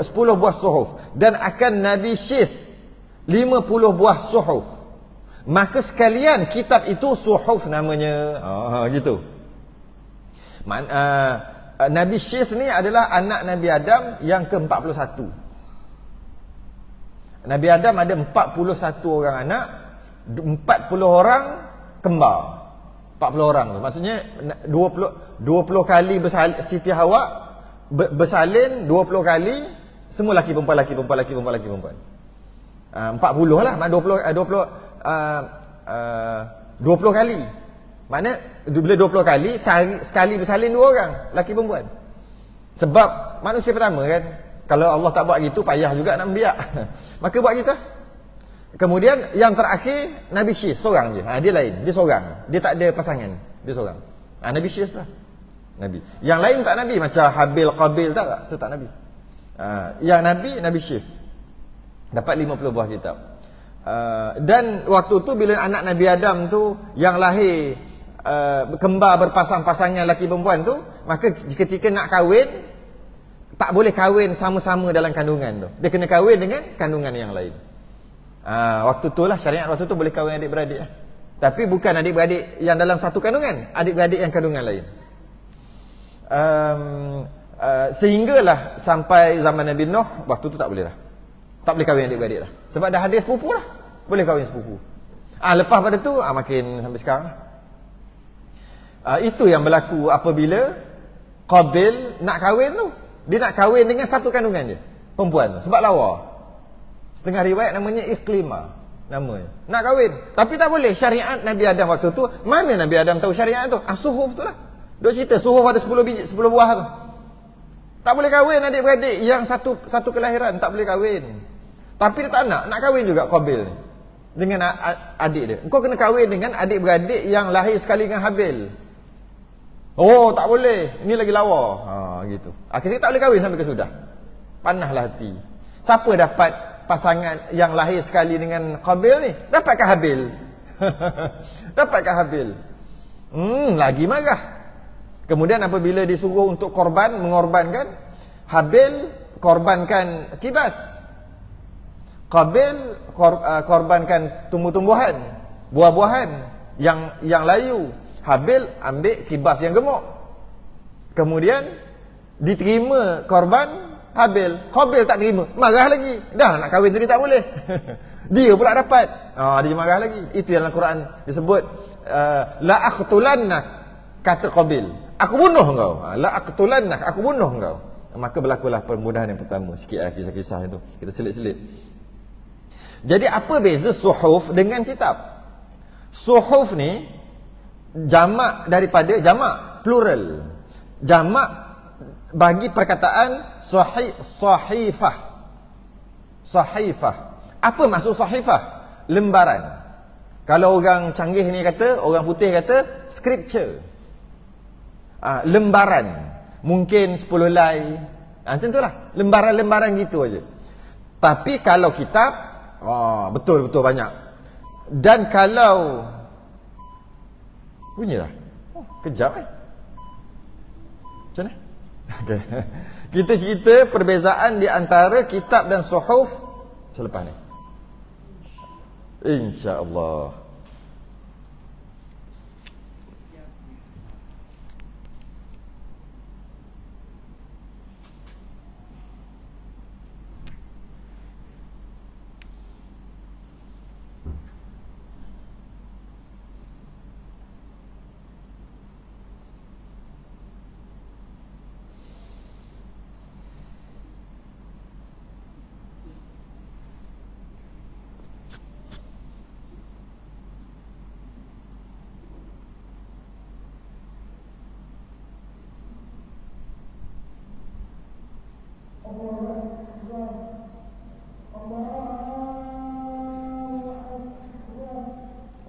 10 buah suhuf. Dan akan Nabi Syith 50 buah suhuf. Maka sekalian kitab itu suhuf namanya. Gitu. Nabi Syith ni adalah anak Nabi Adam yang ke-41. Nabi Adam ada 41 orang anak, 40 orang kembar. 40 orang tu. Maksudnya 20 kali Siti Hawa bersalin 20 kali, semua laki perempuan, laki perempuan, laki perempuan, laki perempuan. 40 lah, 20 kali. Makna bila 20 kali sekali bersalin 2 orang, laki perempuan. Sebab manusia pertama kan, kalau Allah tak buat gitu payah juga nak membiak. Maka buat gitu. Kemudian yang terakhir Nabi Syith seorang je. Dia lain, dia seorang. Dia tak ada pasangan, dia seorang. Nabi Syith lah. Nabi. Yang lain tak Nabi, macam Habil, Qabil tak, itu tak Nabi. Yang Nabi Syith dapat 50 buah kitab. Dan waktu tu bila anak Nabi Adam tu yang lahir kembar berpasang-pasangan laki perempuan tu, maka ketika nak kahwin, tak boleh kahwin sama-sama dalam kandungan tu. Dia kena kahwin dengan kandungan yang lain. Waktu tu lah, syariat waktu tu boleh kahwin adik-beradik lah. Tapi bukan adik-beradik yang dalam satu kandungan, adik-beradik yang kandungan lain. Sehinggalah sampai zaman Nabi Nuh, waktu tu tak boleh lah. Tak boleh kahwin adik-beradik lah. Sebab dah ada sepupu lah, boleh kahwin sepupu. Lepas pada tu makin sampai sekarang. Itu yang berlaku apabila Qabil nak kahwin tu. Dia nak kahwin dengan satu kandungan dia, perempuan tu, sebab lawa. Setengah riwayat namanya Iqlimah namanya. Nak kahwin, tapi tak boleh. Syariat Nabi Adam waktu tu, mana Nabi Adam tahu syariat tu? Suhuf tu lah. Duk cerita Suhuf ada 10 biji, 10 buah tu. Tak boleh kahwin adik-beradik yang satu kelahiran, tak boleh kahwin. Tapi dia tak nak kahwin juga Qabil ni dengan adik dia. Kau kena kahwin dengan adik-beradik yang lahir sekali dengan Habil. Oh, tak boleh. Ini lagi lawa. Gitu. Akhirnya tak boleh kahwin sampai ke sudah. Panahlah hati. Siapa dapat pasangan yang lahir sekali dengan Qabil ni? Dapatkah Habil? Dapatkah Habil? Lagi marah. Kemudian apabila disuruh untuk mengorbankan, Habil korbankan kibas. Qabil korbankan tumbuh-tumbuhan, buah-buahan yang layu. Habil ambil kibas yang gemuk. Kemudian diterima korban Habil. Qabil tak terima, marah lagi. Dah nak kahwin tadi tak boleh. Dia pula dapat. Dia marah lagi. Itu yang dalam Quran disebut la aqtulannak, kata Qabil. Aku bunuh engkau. La aqtulannak, aku bunuh engkau. Maka berlakulah permudahan yang pertama. Sikit kisah-kisah itu kita selit-selit. Jadi apa beza suhuf dengan kitab? Suhuf ni jamak daripada plural. Jamak bagi perkataan sahifah. Sahifah. Apa maksud sahifah? Lembaran. Kalau orang canggih ni kata, orang putih kata scripture. Lembaran. Mungkin 10 helai. Macam itulah. Lembaran-lembaran gitu aja. Tapi kalau kitab, betul-betul banyak. Dan kalau bunyilah. Kejap macam mana? Okay. Kita cerita perbezaan di antara kitab dan suhuf selepas ni, InsyaAllah.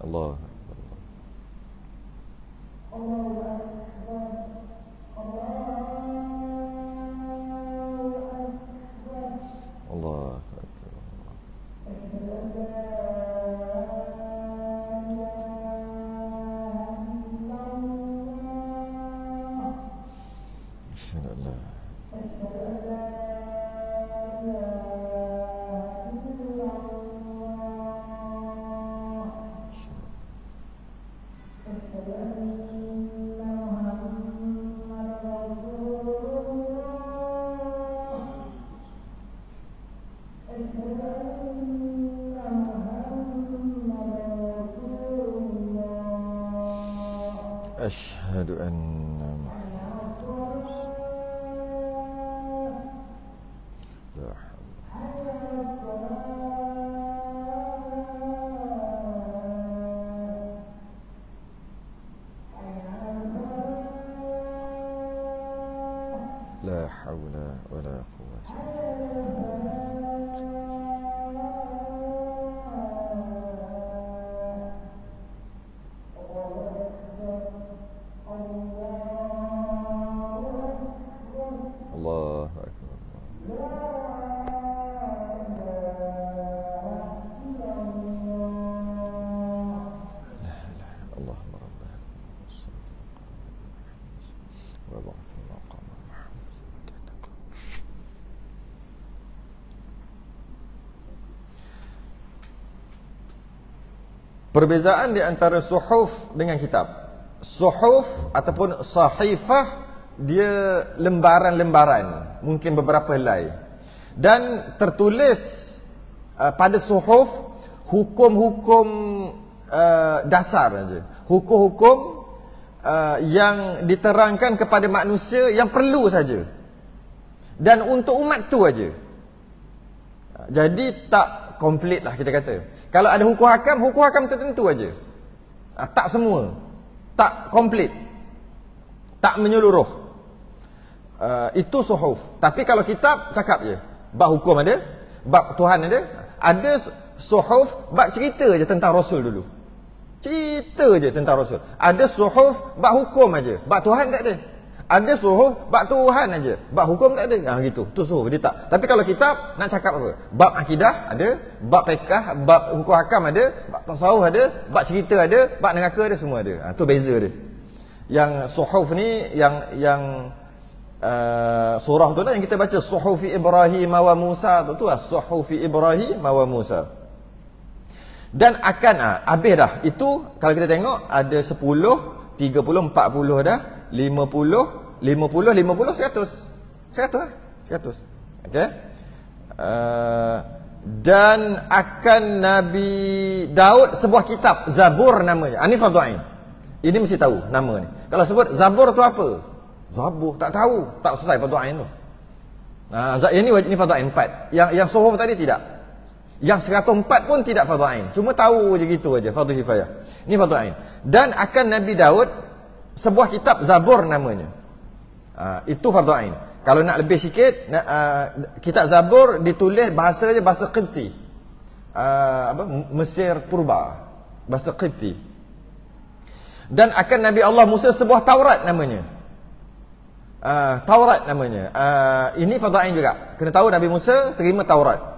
Allah. Allah. أشهد أن محمد رسول الله. لا حول ولا قوة الله أكبر. لا إله إلا اللهم رب وبعث المقام محمد. Perbezaan di antara suhuf dengan kitab. Suhuf ataupun sahifah, dia lembaran-lembaran, mungkin beberapa helai. Dan tertulis pada suhuf hukum-hukum dasar saja. Hukum-hukum yang diterangkan kepada manusia yang perlu saja. Dan untuk umat tu aja. Jadi tak komplit lah kita kata. Kalau ada hukum hakam tertentu aja. Tak semua. Tak komplit. Tak menyeluruh. Itu suhuf. Tapi kalau kitab, cakap je. Bab hukum ada, bab Tuhan ada. Ada suhuf, bab cerita je tentang Rasul dulu. Cerita je tentang Rasul. Ada suhuf, bab hukum aja. Bab Tuhan tak ada. Ada suhuf, bab Tuhan aja. Bab hukum tak ada. Gitu. Tu suhuf, dia tak. Tapi kalau kitab, nak cakap apa? Bab akidah ada, bab fiqh, bab hukum hakam ada, bab tasawuf ada, bab cerita ada, bab neraka ada, semua ada. Tu beza dia. Yang suhuf ni, yang surah tu lah yang kita baca, Suhufi Ibrahim wa Musa tu lah, Suhufi Ibrahim wa Musa. Dan akan habis dah. Itu kalau kita tengok ada 10, 30, 40 dah, 50, 100. 100 lah. 100. Okey. Dan akan Nabi Daud sebuah kitab, Zabur namanya. Ini fardu ain. Ini mesti tahu nama ni. Kalau sebut Zabur tu apa? Zabur, tak tahu, tak selesai fardu ain tu. Ini fardu ain 4. Yang suhuf tadi tidak. Yang 104 pun tidak fardu ain. Cuma tahu je gitu aja, fardu kifayah. Ini fardu ain. Dan akan Nabi Daud sebuah kitab, Zabur namanya. Itu fardu ain. Kalau nak lebih sikit, kitab Zabur ditulis bahasanya bahasa Qibti. Mesir purba. Bahasa Qibti. Dan akan Nabi Allah Musa sebuah Taurat namanya. Taurat namanya. Ini fardu ain juga. Kena tahu Nabi Musa terima Taurat.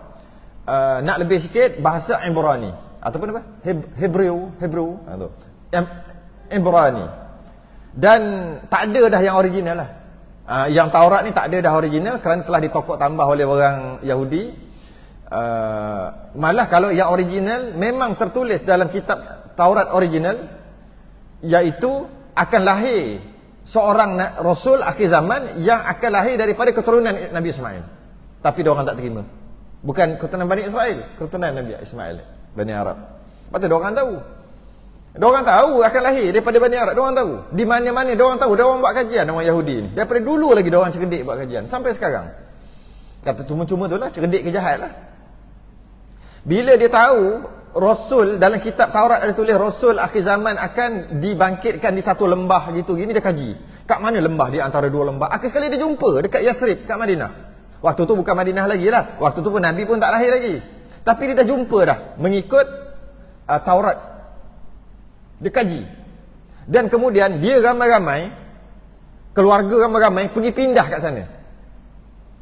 Nak lebih sikit, bahasa Ibrani ataupun apa? Hebrew. Ibrani. Dan tak ada dah yang original lah. Yang Taurat ni tak ada dah original kerana telah ditokok tambah oleh orang Yahudi. Malah kalau yang original memang tertulis dalam kitab Taurat original, iaitu akan lahir seorang Rasul akhir zaman yang akan lahir daripada keturunan Nabi Ismail. Tapi diorang tak terima. Bukan keturunan Bani Israel, keturunan Nabi Ismail, Bani Arab. Lepas tu diorang tahu. Diorang tahu akan lahir daripada Bani Arab. Diorang tahu. Di mana-mana diorang tahu. Diorang buat kajian, orang Yahudi ni. Daripada dulu lagi diorang cerdik buat kajian. Sampai sekarang. Kata cuma-cuma tu lah, cerdik ke jahat lah. Bila dia tahu Rasul dalam kitab Taurat ada tulis Rasul akhir zaman akan dibangkitkan di satu lembah gitu gini, dia kaji. Kat mana lembah dia antara dua lembah? Akhir sekali dia jumpa dekat Yathrib, kat Madinah. Waktu tu bukan Madinah lagi lah. Waktu tu pun Nabi pun tak lahir lagi. Tapi dia dah jumpa dah mengikut Taurat. Dia kaji. Dan kemudian dia ramai-ramai, keluarga ramai-ramai pergi pindah kat sana.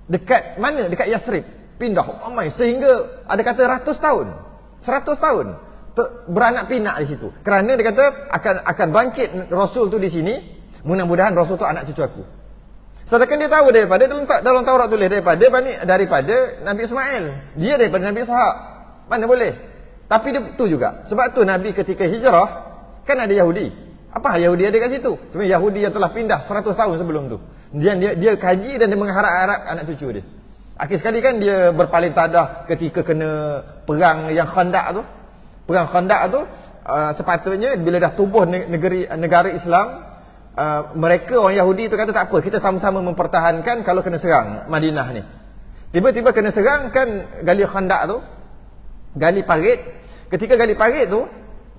Dekat mana? Dekat Yathrib. Pindah ramai sehingga ada kata 100 tahun. 100 tahun beranak pinak di situ. Kerana dia kata akan bangkit Rasul tu di sini. Mudah-mudahan Rasul tu anak cucu aku. Sedangkan dia tahu daripada dalam Taurat tulis daripada Nabi Ismail. Dia daripada Nabi Ishaq. Mana boleh? Tapi dia tu juga. Sebab tu Nabi ketika hijrah kan ada Yahudi. Apa Yahudi ada kat situ? Sebenarnya Yahudi yang telah pindah 100 tahun sebelum tu. Dia kaji dan dia mengharap-harap anak cucu dia. Akhir sekali kan dia berpaling tadah ketika kena perang yang Khandaq tu. Perang Khandaq tu sepatutnya bila dah tubuh negara Islam, mereka orang Yahudi tu kata tak apa, kita sama-sama mempertahankan kalau kena serang Madinah ni. Tiba-tiba kena serang kan gali Khandaq tu. Gali parit. Ketika gali parit tu,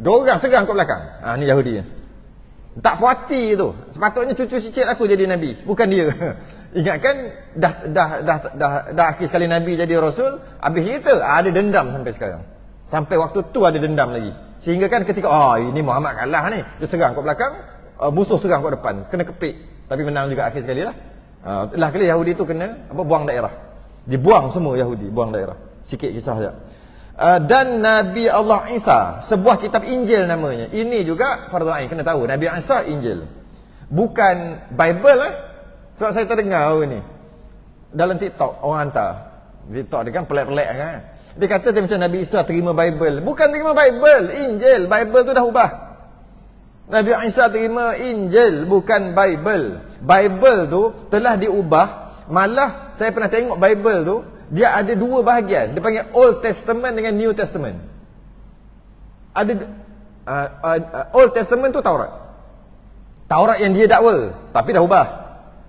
dua orang serang kat belakang. Ni Yahudi ni. Tak puati tu. Sepatutnya cucu cicit aku jadi nabi, bukan dia. Ingatkan dah akhir sekali Nabi jadi Rasul, habis kita ada dendam sampai sekarang. Sampai waktu tu ada dendam lagi. Sehingga kan ketika ini Muhammad kalah ni, dia serang kat belakang, musuh serang kat depan, kena kepik. Tapi menang juga akhir sekali lah. Lah kali Yahudi tu kena buang daerah. Dibuang semua Yahudi, buang daerah. Sikit kisah saja. Dan Nabi Allah Isa, sebuah kitab Injil namanya. Ini juga fardu ain, kena tahu Nabi Isa Injil. Bukan Bible Sebab saya terdengar ni dalam TikTok orang hantar. TikTok dia kan pelik-pelik kan. Dia kata dia macam Nabi Isa terima Bible. Bukan terima Bible, Injil. Bible tu dah ubah. Nabi Isa terima Injil, bukan Bible. Bible tu telah diubah. Malah saya pernah tengok Bible tu, dia ada dua bahagian. Dia panggil Old Testament dengan New Testament. Ada Old Testament tu Taurat. Taurat yang dia dakwa, tapi dah ubah.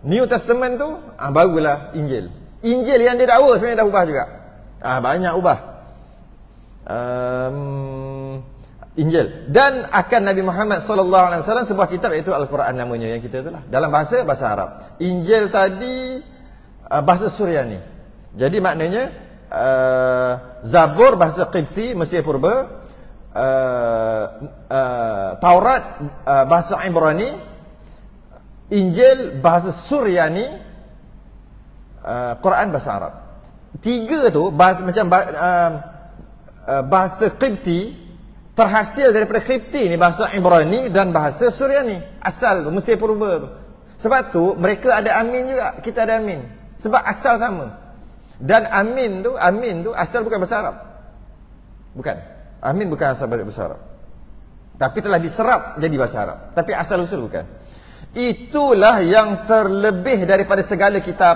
New Testament tu barulah Injil. Injil yang dia dakwa sebenarnya dah ubah juga. Banyak ubah. Injil. Dan akan Nabi Muhammad SAW sebuah kitab, iaitu Al-Quran namanya yang kita itulah. Dalam bahasa Arab. Injil tadi bahasa Suryani. Jadi maknanya Zabur bahasa Qibti Mesir Purba, Taurat bahasa Ibrani, Injil bahasa Suryani, Quran bahasa Arab. Tiga tu bahasa, macam bahasa Qibti terhasil daripada Qibti ni, bahasa Ibrani dan bahasa Suryani. Asal tu Mesir Purba tu. Sebab tu mereka ada amin juga, kita ada amin. Sebab asal sama. Dan amin tu asal bukan bahasa Arab. Bukan. Amin bukan asal bahasa Arab. Tapi telah diserap jadi bahasa Arab. Tapi asal usul bukan. Itulah yang terlebih daripada segala kitab,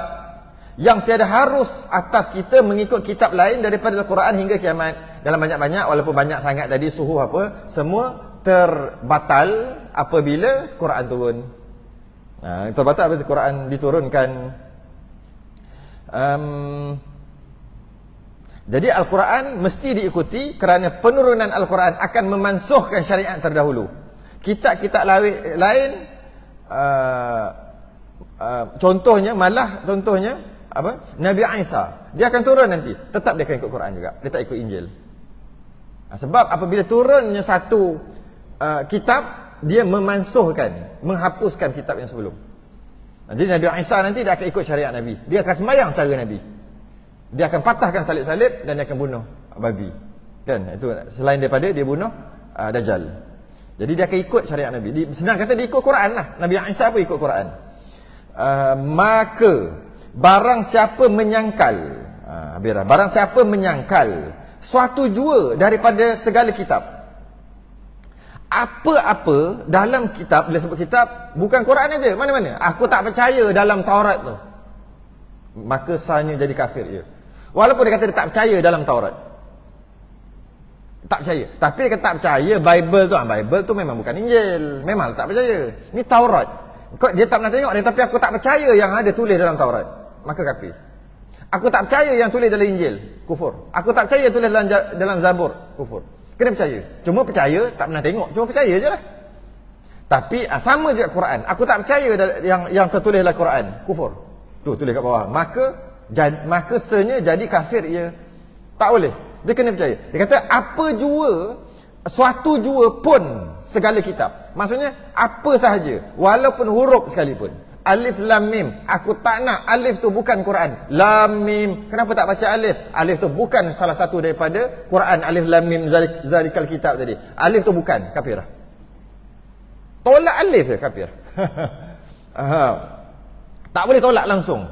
yang tiada harus atas kita mengikut kitab lain daripada Al-Quran hingga kiamat. Dalam banyak-banyak, walaupun banyak sangat tadi suhu apa, semua terbatal apabila Quran turun. Terbatal apabila Quran diturunkan. Jadi Al-Quran mesti diikuti kerana penurunan Al-Quran akan memansuhkan syariat terdahulu. Kitab-kitab lain contohnya apa? Nabi Isa, dia akan turun nanti, tetap dia akan ikut Quran juga, dia tak ikut Injil. Sebab apabila turunnya satu kitab, dia memansuhkan, menghapuskan kitab yang sebelum. Jadi Nabi Isa nanti dia akan ikut syariat Nabi. Dia akan sembahyang cara Nabi. Dia akan patahkan salib-salib dan dia akan bunuh babi. Kan? Itu selain daripada dia bunuh Dajjal. Jadi dia akan ikut syariat Nabi. Senang kata dia ikut Quran lah. Nabi Isa pun ikut Quran. Maka barang siapa menyangkal, barang siapa menyangkal suatu jua daripada segala kitab, apa-apa dalam kitab, bila sebut kitab bukan Quran aja, mana-mana, aku tak percaya dalam Taurat tu, maka sahnya jadi kafir dia. Walaupun dia kata dia tak percaya dalam Taurat, tak percaya, tapi dia kata tak percaya Bible tu memang bukan Injil, memang tak percaya, ni Taurat. Dia tak pernah tengok dia, tapi aku tak percaya yang ada tulis dalam Taurat, maka kafir. Aku tak percaya yang tulis dalam Injil, kufur. Aku tak percaya tulis dalam Zabur, kufur. Kena percaya. Cuma percaya, tak pernah tengok, cuma percaya je lah. Tapi sama juga Quran. Aku tak percaya yang tertulis dalam Quran, kufur. Tu tulis kat bawah. Maka senya jadi kafir ia. Tak boleh. Dia kena percaya. Dia kata apa jua, suatu jua pun segala kitab. Maksudnya apa sahaja, walaupun huruf sekalipun. Alif lam mim, aku tak nak alif tu bukan Quran. Lam mim, kenapa tak baca alif? Alif tu bukan salah satu daripada Quran. Alif lam mim zalikal kitab tadi. Alif tu bukan, kafir. Tolak alif je kafir. Tak boleh tolak langsung.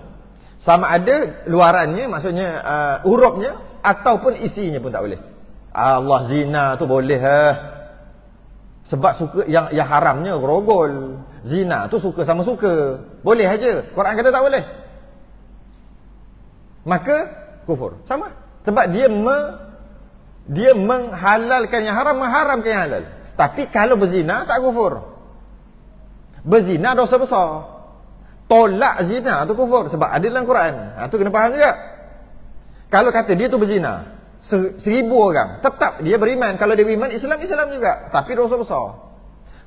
Sama ada luarannya, maksudnya hurufnya ataupun isinya pun tak boleh. Allah zina tu boleh sebab suka yang haramnya rogol. Zina tu suka sama suka. Boleh aja. Quran kata tak boleh. Maka kufur. Sama. Sebab dia menghalalkan yang haram, mengharamkan yang halal. Tapi kalau berzina tak kufur. Berzina dosa besar. Tolak zina tu kufur sebab ada dalam Quran. Tu kena faham juga. Kalau kata dia tu berzina, 1000 orang, tetap dia beriman. Kalau dia beriman, Islam juga, tapi dosa besar.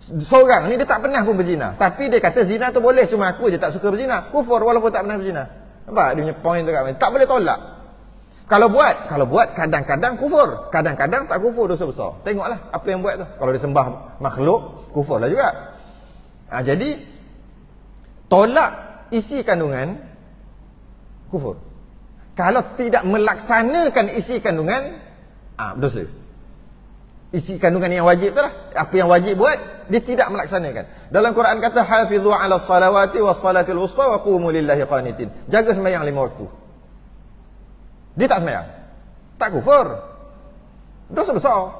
Seorang ni dia tak pernah pun berzina, tapi dia kata zina tu boleh, cuma aku je tak suka berzina, kufur walaupun tak pernah berzina. Nampak dia punya point tu kat mana? Tak boleh tolak. Kalau buat kadang-kadang kufur, kadang-kadang tak kufur, dosa besar. Tengoklah apa yang buat tu. Kalau dia sembah makhluk, kufur lah juga. Jadi tolak isi kandungan, kufur. Kalau tidak melaksanakan isi kandungan, berdosa. Isi kandungan yang wajib tu lah. Apa yang wajib buat, dia tidak melaksanakan. Dalam Quran kata hafizu ala salawati was salatil wusta wa qumu lillahi qanitin. Jaga sembahyang 5 waktu. Dia tak sembahyang. tak kufur. Dosa besar.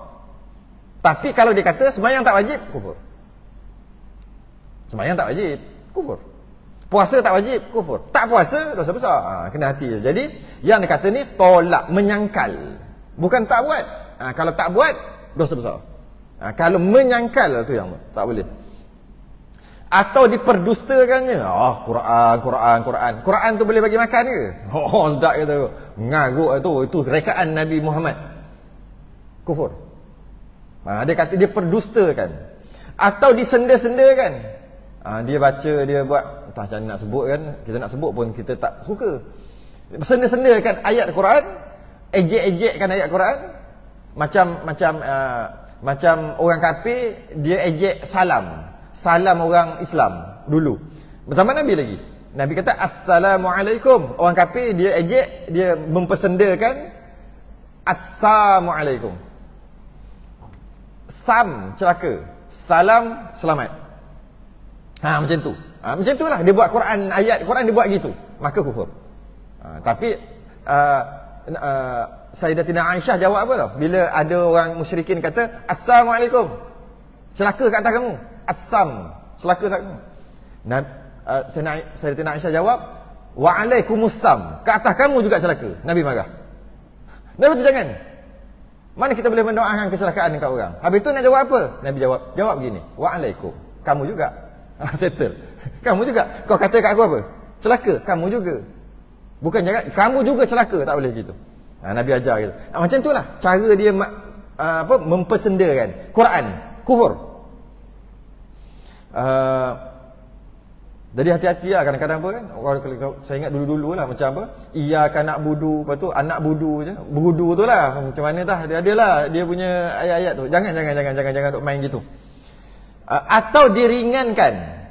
Tapi kalau dia kata sembahyang tak wajib, kufur. Sembahyang tak wajib, kufur. Puasa tak wajib, kufur. Tak puasa, dosa besar. Kena hati. Jadi yang dia kata ni tolak, menyangkal. Bukan tak buat. Kalau tak buat, dosa besar. Kalau menyangkal tu yang tak boleh. Atau diperdustakannya. Quran tu boleh bagi makan ke? Sedap kata tu. Ngaruk tu. Itu rekaan Nabi Muhammad. Kufur. Dia kata dia perdustakan. Atau disenda-sendakan. Dia baca, dia buat, entah macam nak sebut kan. Kita nak sebut pun kita tak suka. Senda-sendakan ayat Quran. Ejek-ejekkan ayat Quran. Macam orang kafir, dia ejek salam orang Islam dulu. Bersama Nabi lagi. Nabi kata Assalamualaikum. Orang kafir dia ejek, dia mempersendakan Assalamualaikum. Sam celaka, salam selamat. Macam tu. Macam itulah dia buat Quran, ayat Quran dia buat gitu. Maka kufur. Tapi Sayyidatina Aisyah jawab apa tau? Bila ada orang musyrikin kata Assalamualaikum, celaka kat atas kamu. Assam, celaka kat kamu. Sayyidatina Aisyah jawab Wa'alaikumussalam, kat atas kamu juga celaka. Nabi marah. Nabi kata jangan. Mana kita boleh mendoakan kecelakaan dekat orang? Habis tu nak jawab apa? Nabi jawab begini, Wa'alaikum, kamu juga. Settle. Kamu juga. Kau kata kat aku apa? Celaka, kamu juga. Bukan jangan, kamu juga celaka, tak boleh gitu. Nabi ajar gitu. Macam itulah cara dia mempersendakan Quran, kufur. Jadi hati-hati lah kadang-kadang apa kan. Saya ingat dulu-dulu lah macam apa, iyyaka na'budu, lepas tu anak budu je. Budu tu lah. Macam mana tah dia adalah dia punya ayat-ayat tu. Jangan duk main gitu. Atau diringankan.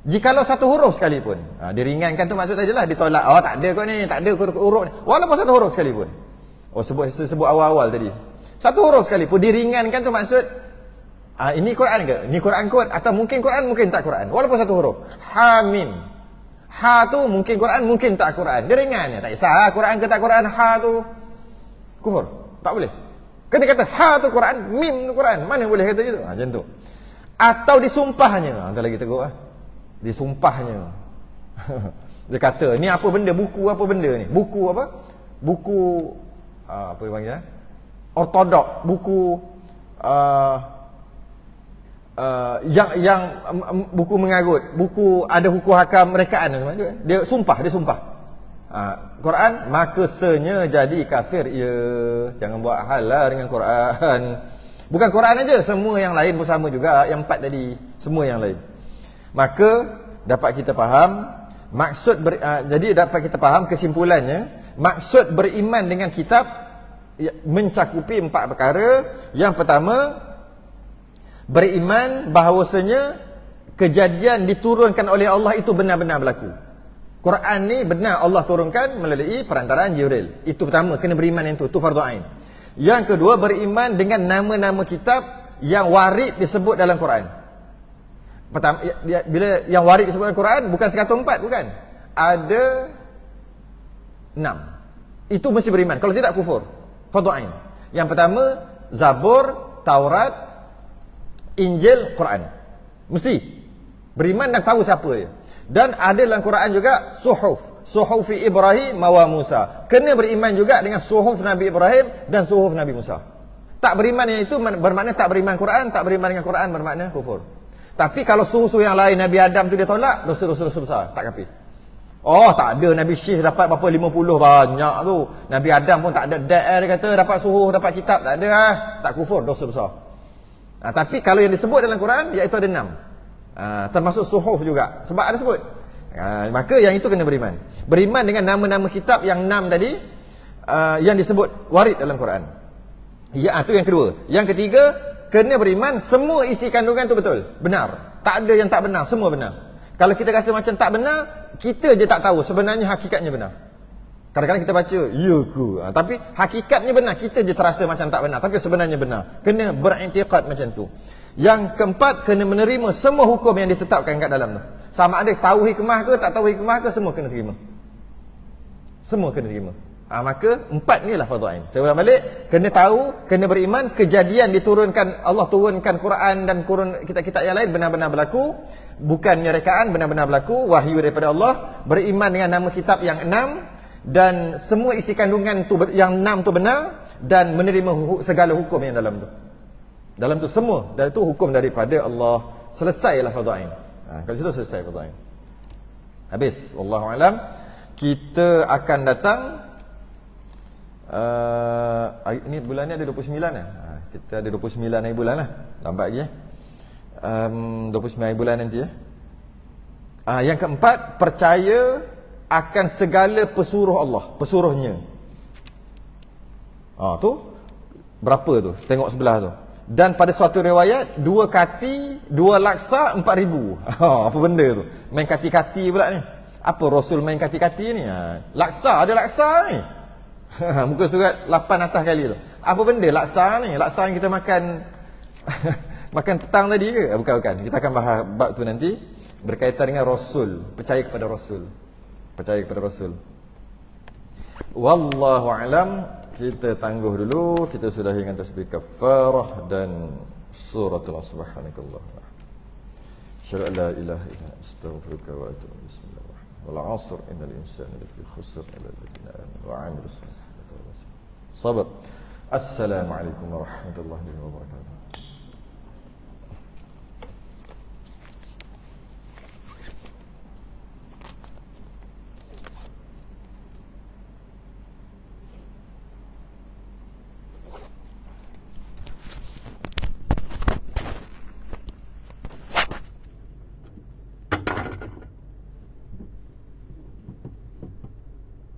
Jikalau satu huruf sekalipun. Diringankan tu maksud sajalah ditolak. Tak ada kau ni, tak ada huruf ni. Walaupun satu huruf sekalipun. Sebut awal-awal tadi. Satu huruf sekalipun diringankan tu maksud ini Quran ke? Ini Quran kot? Atau mungkin Quran, mungkin tak Quran. Walaupun satu huruf. Ha mim. Ha tu mungkin Quran, mungkin tak Quran. Dia ringan ya. Tak kisah Quran ke tak Quran. Ha tu kufur. Tak boleh. Kena kata ha tu Quran, mim tu Quran. Mana boleh kata gitu? Macam tu. Atau disumpahnya. Entah lagi teruk lah. Disumpahnya. Dia kata, ni apa benda? Buku apa benda ni? Buku apa? Buku apa dia panggil? Ortodok. Buku yang buku mengarut, buku ada hukum hakam rekaan. Dia sumpah. Quran, maka senya jadi kafir. Ya, jangan buat hal lah dengan Quran. Bukan Quran aja, semua yang lain pun sama juga. Yang 4 tadi, semua yang lain. Maka dapat kita faham maksud jadi dapat kita faham kesimpulannya, maksud beriman dengan kitab mencakupi 4 perkara. Yang pertama, beriman bahawasanya kejadian diturunkan oleh Allah itu benar-benar berlaku. Quran ni benar Allah turunkan melalui perantaraan Jibril. Itu pertama, kena beriman yang tu fardu ain. Yang kedua, beriman dengan nama-nama kitab yang warid disebut dalam Quran. Pertama, bila yang warid disebut dalam Quran bukan 104, bukan. Ada 6. Itu mesti beriman. Kalau tidak kufur. Fardu ain. Yang pertama, Zabur, Taurat, Injil, Quran. Mesti beriman dan tahu siapa dia. Dan ada dalam Quran juga Suhufi Ibrahim wa Musa. Kena beriman juga dengan suhuf Nabi Ibrahim dan suhuf Nabi Musa. Tak beriman yang itu bermakna tak beriman Quran. Tak beriman dengan Quran bermakna kufur. Tapi kalau suhuf yang lain Nabi Adam tu dia tolak, dosa-dosa besar, tak kafir. Tak ada Nabi Syekh dapat berapa 50 banyak tu. Nabi Adam pun tak ada dia kata dapat suhuf, dapat kitab, tak ada tak kufur, dosa besar. Tapi kalau yang disebut dalam Quran, iaitu ada 6. Termasuk suhuf juga. Sebab ada sebut. Maka yang itu kena beriman. Beriman dengan nama-nama kitab yang 6 tadi, yang disebut warid dalam Quran. Ya, itu yang kedua. Yang ketiga, kena beriman semua isi kandungan itu betul. Benar. Tak ada yang tak benar. Semua benar. Kalau kita rasa macam tak benar, kita je tak tahu sebenarnya hakikatnya benar. Kadang-kadang kita baca, ya ke? Tapi hakikatnya benar. Kita je terasa macam tak benar. Tapi sebenarnya benar. Kena beriktikad macam tu. Yang keempat, kena menerima semua hukum yang ditetapkan kat dalam tu. Sama ada tahu hikmah ke, tak tahu hikmah ke, semua kena terima. Semua kena terima. Maka 4 ni lah fardu ain. Saya ulang balik, kena tahu, kena beriman, kejadian diturunkan, Allah turunkan Quran dan kitab-kitab yang lain benar-benar berlaku, bukan rekaan, benar-benar berlaku, wahyu daripada Allah, beriman dengan nama kitab yang 6, dan semua isi kandungan tu yang 6 tu benar, dan menerima segala hukum yang dalam tu. Dalam tu semua, dan itu hukum daripada Allah. Selesailah fardu ain. Kat situ selesai fardu ain. Habis, wallahu alam. Kita akan datang ini bulan ni ada 29 lah. Kita ada 29 hari bulan lah. Lambat lagi 29 hari bulan nanti Yang keempat, percaya akan segala pesuruh Allah, pesuruhnya. Tu berapa tu? Tengok sebelah tu. Dan pada suatu riwayat, 2 kati, 2 laksa, 4,000. Apa benda tu? Main kati-kati pula ni. Apa Rasul main kati-kati ni? Laksa, ada laksa ni. Muka surat 8 atas kali tu. Apa benda laksa ni? Laksa yang kita makan makan petang tadi ke? Bukan. Kita akan bahas bab tu nanti, berkaitan dengan Rasul, percaya kepada Rasul. Percaya kepada Rasul. Wallahu alam. Kita tangguh dulu. Kita sudah dengan tasbih kafarah dan suratul subhanakallah. Asyhadu an la ilaha illa anta astaghfiruka wa atubu ilaik. Bismillahirrahmanirrahim. Wal 'asr innal insana lafi khusr illa alladhina amanu wa 'amilus salihati. Sabar. Assalamualaikum warahmatullahi wabarakatuh.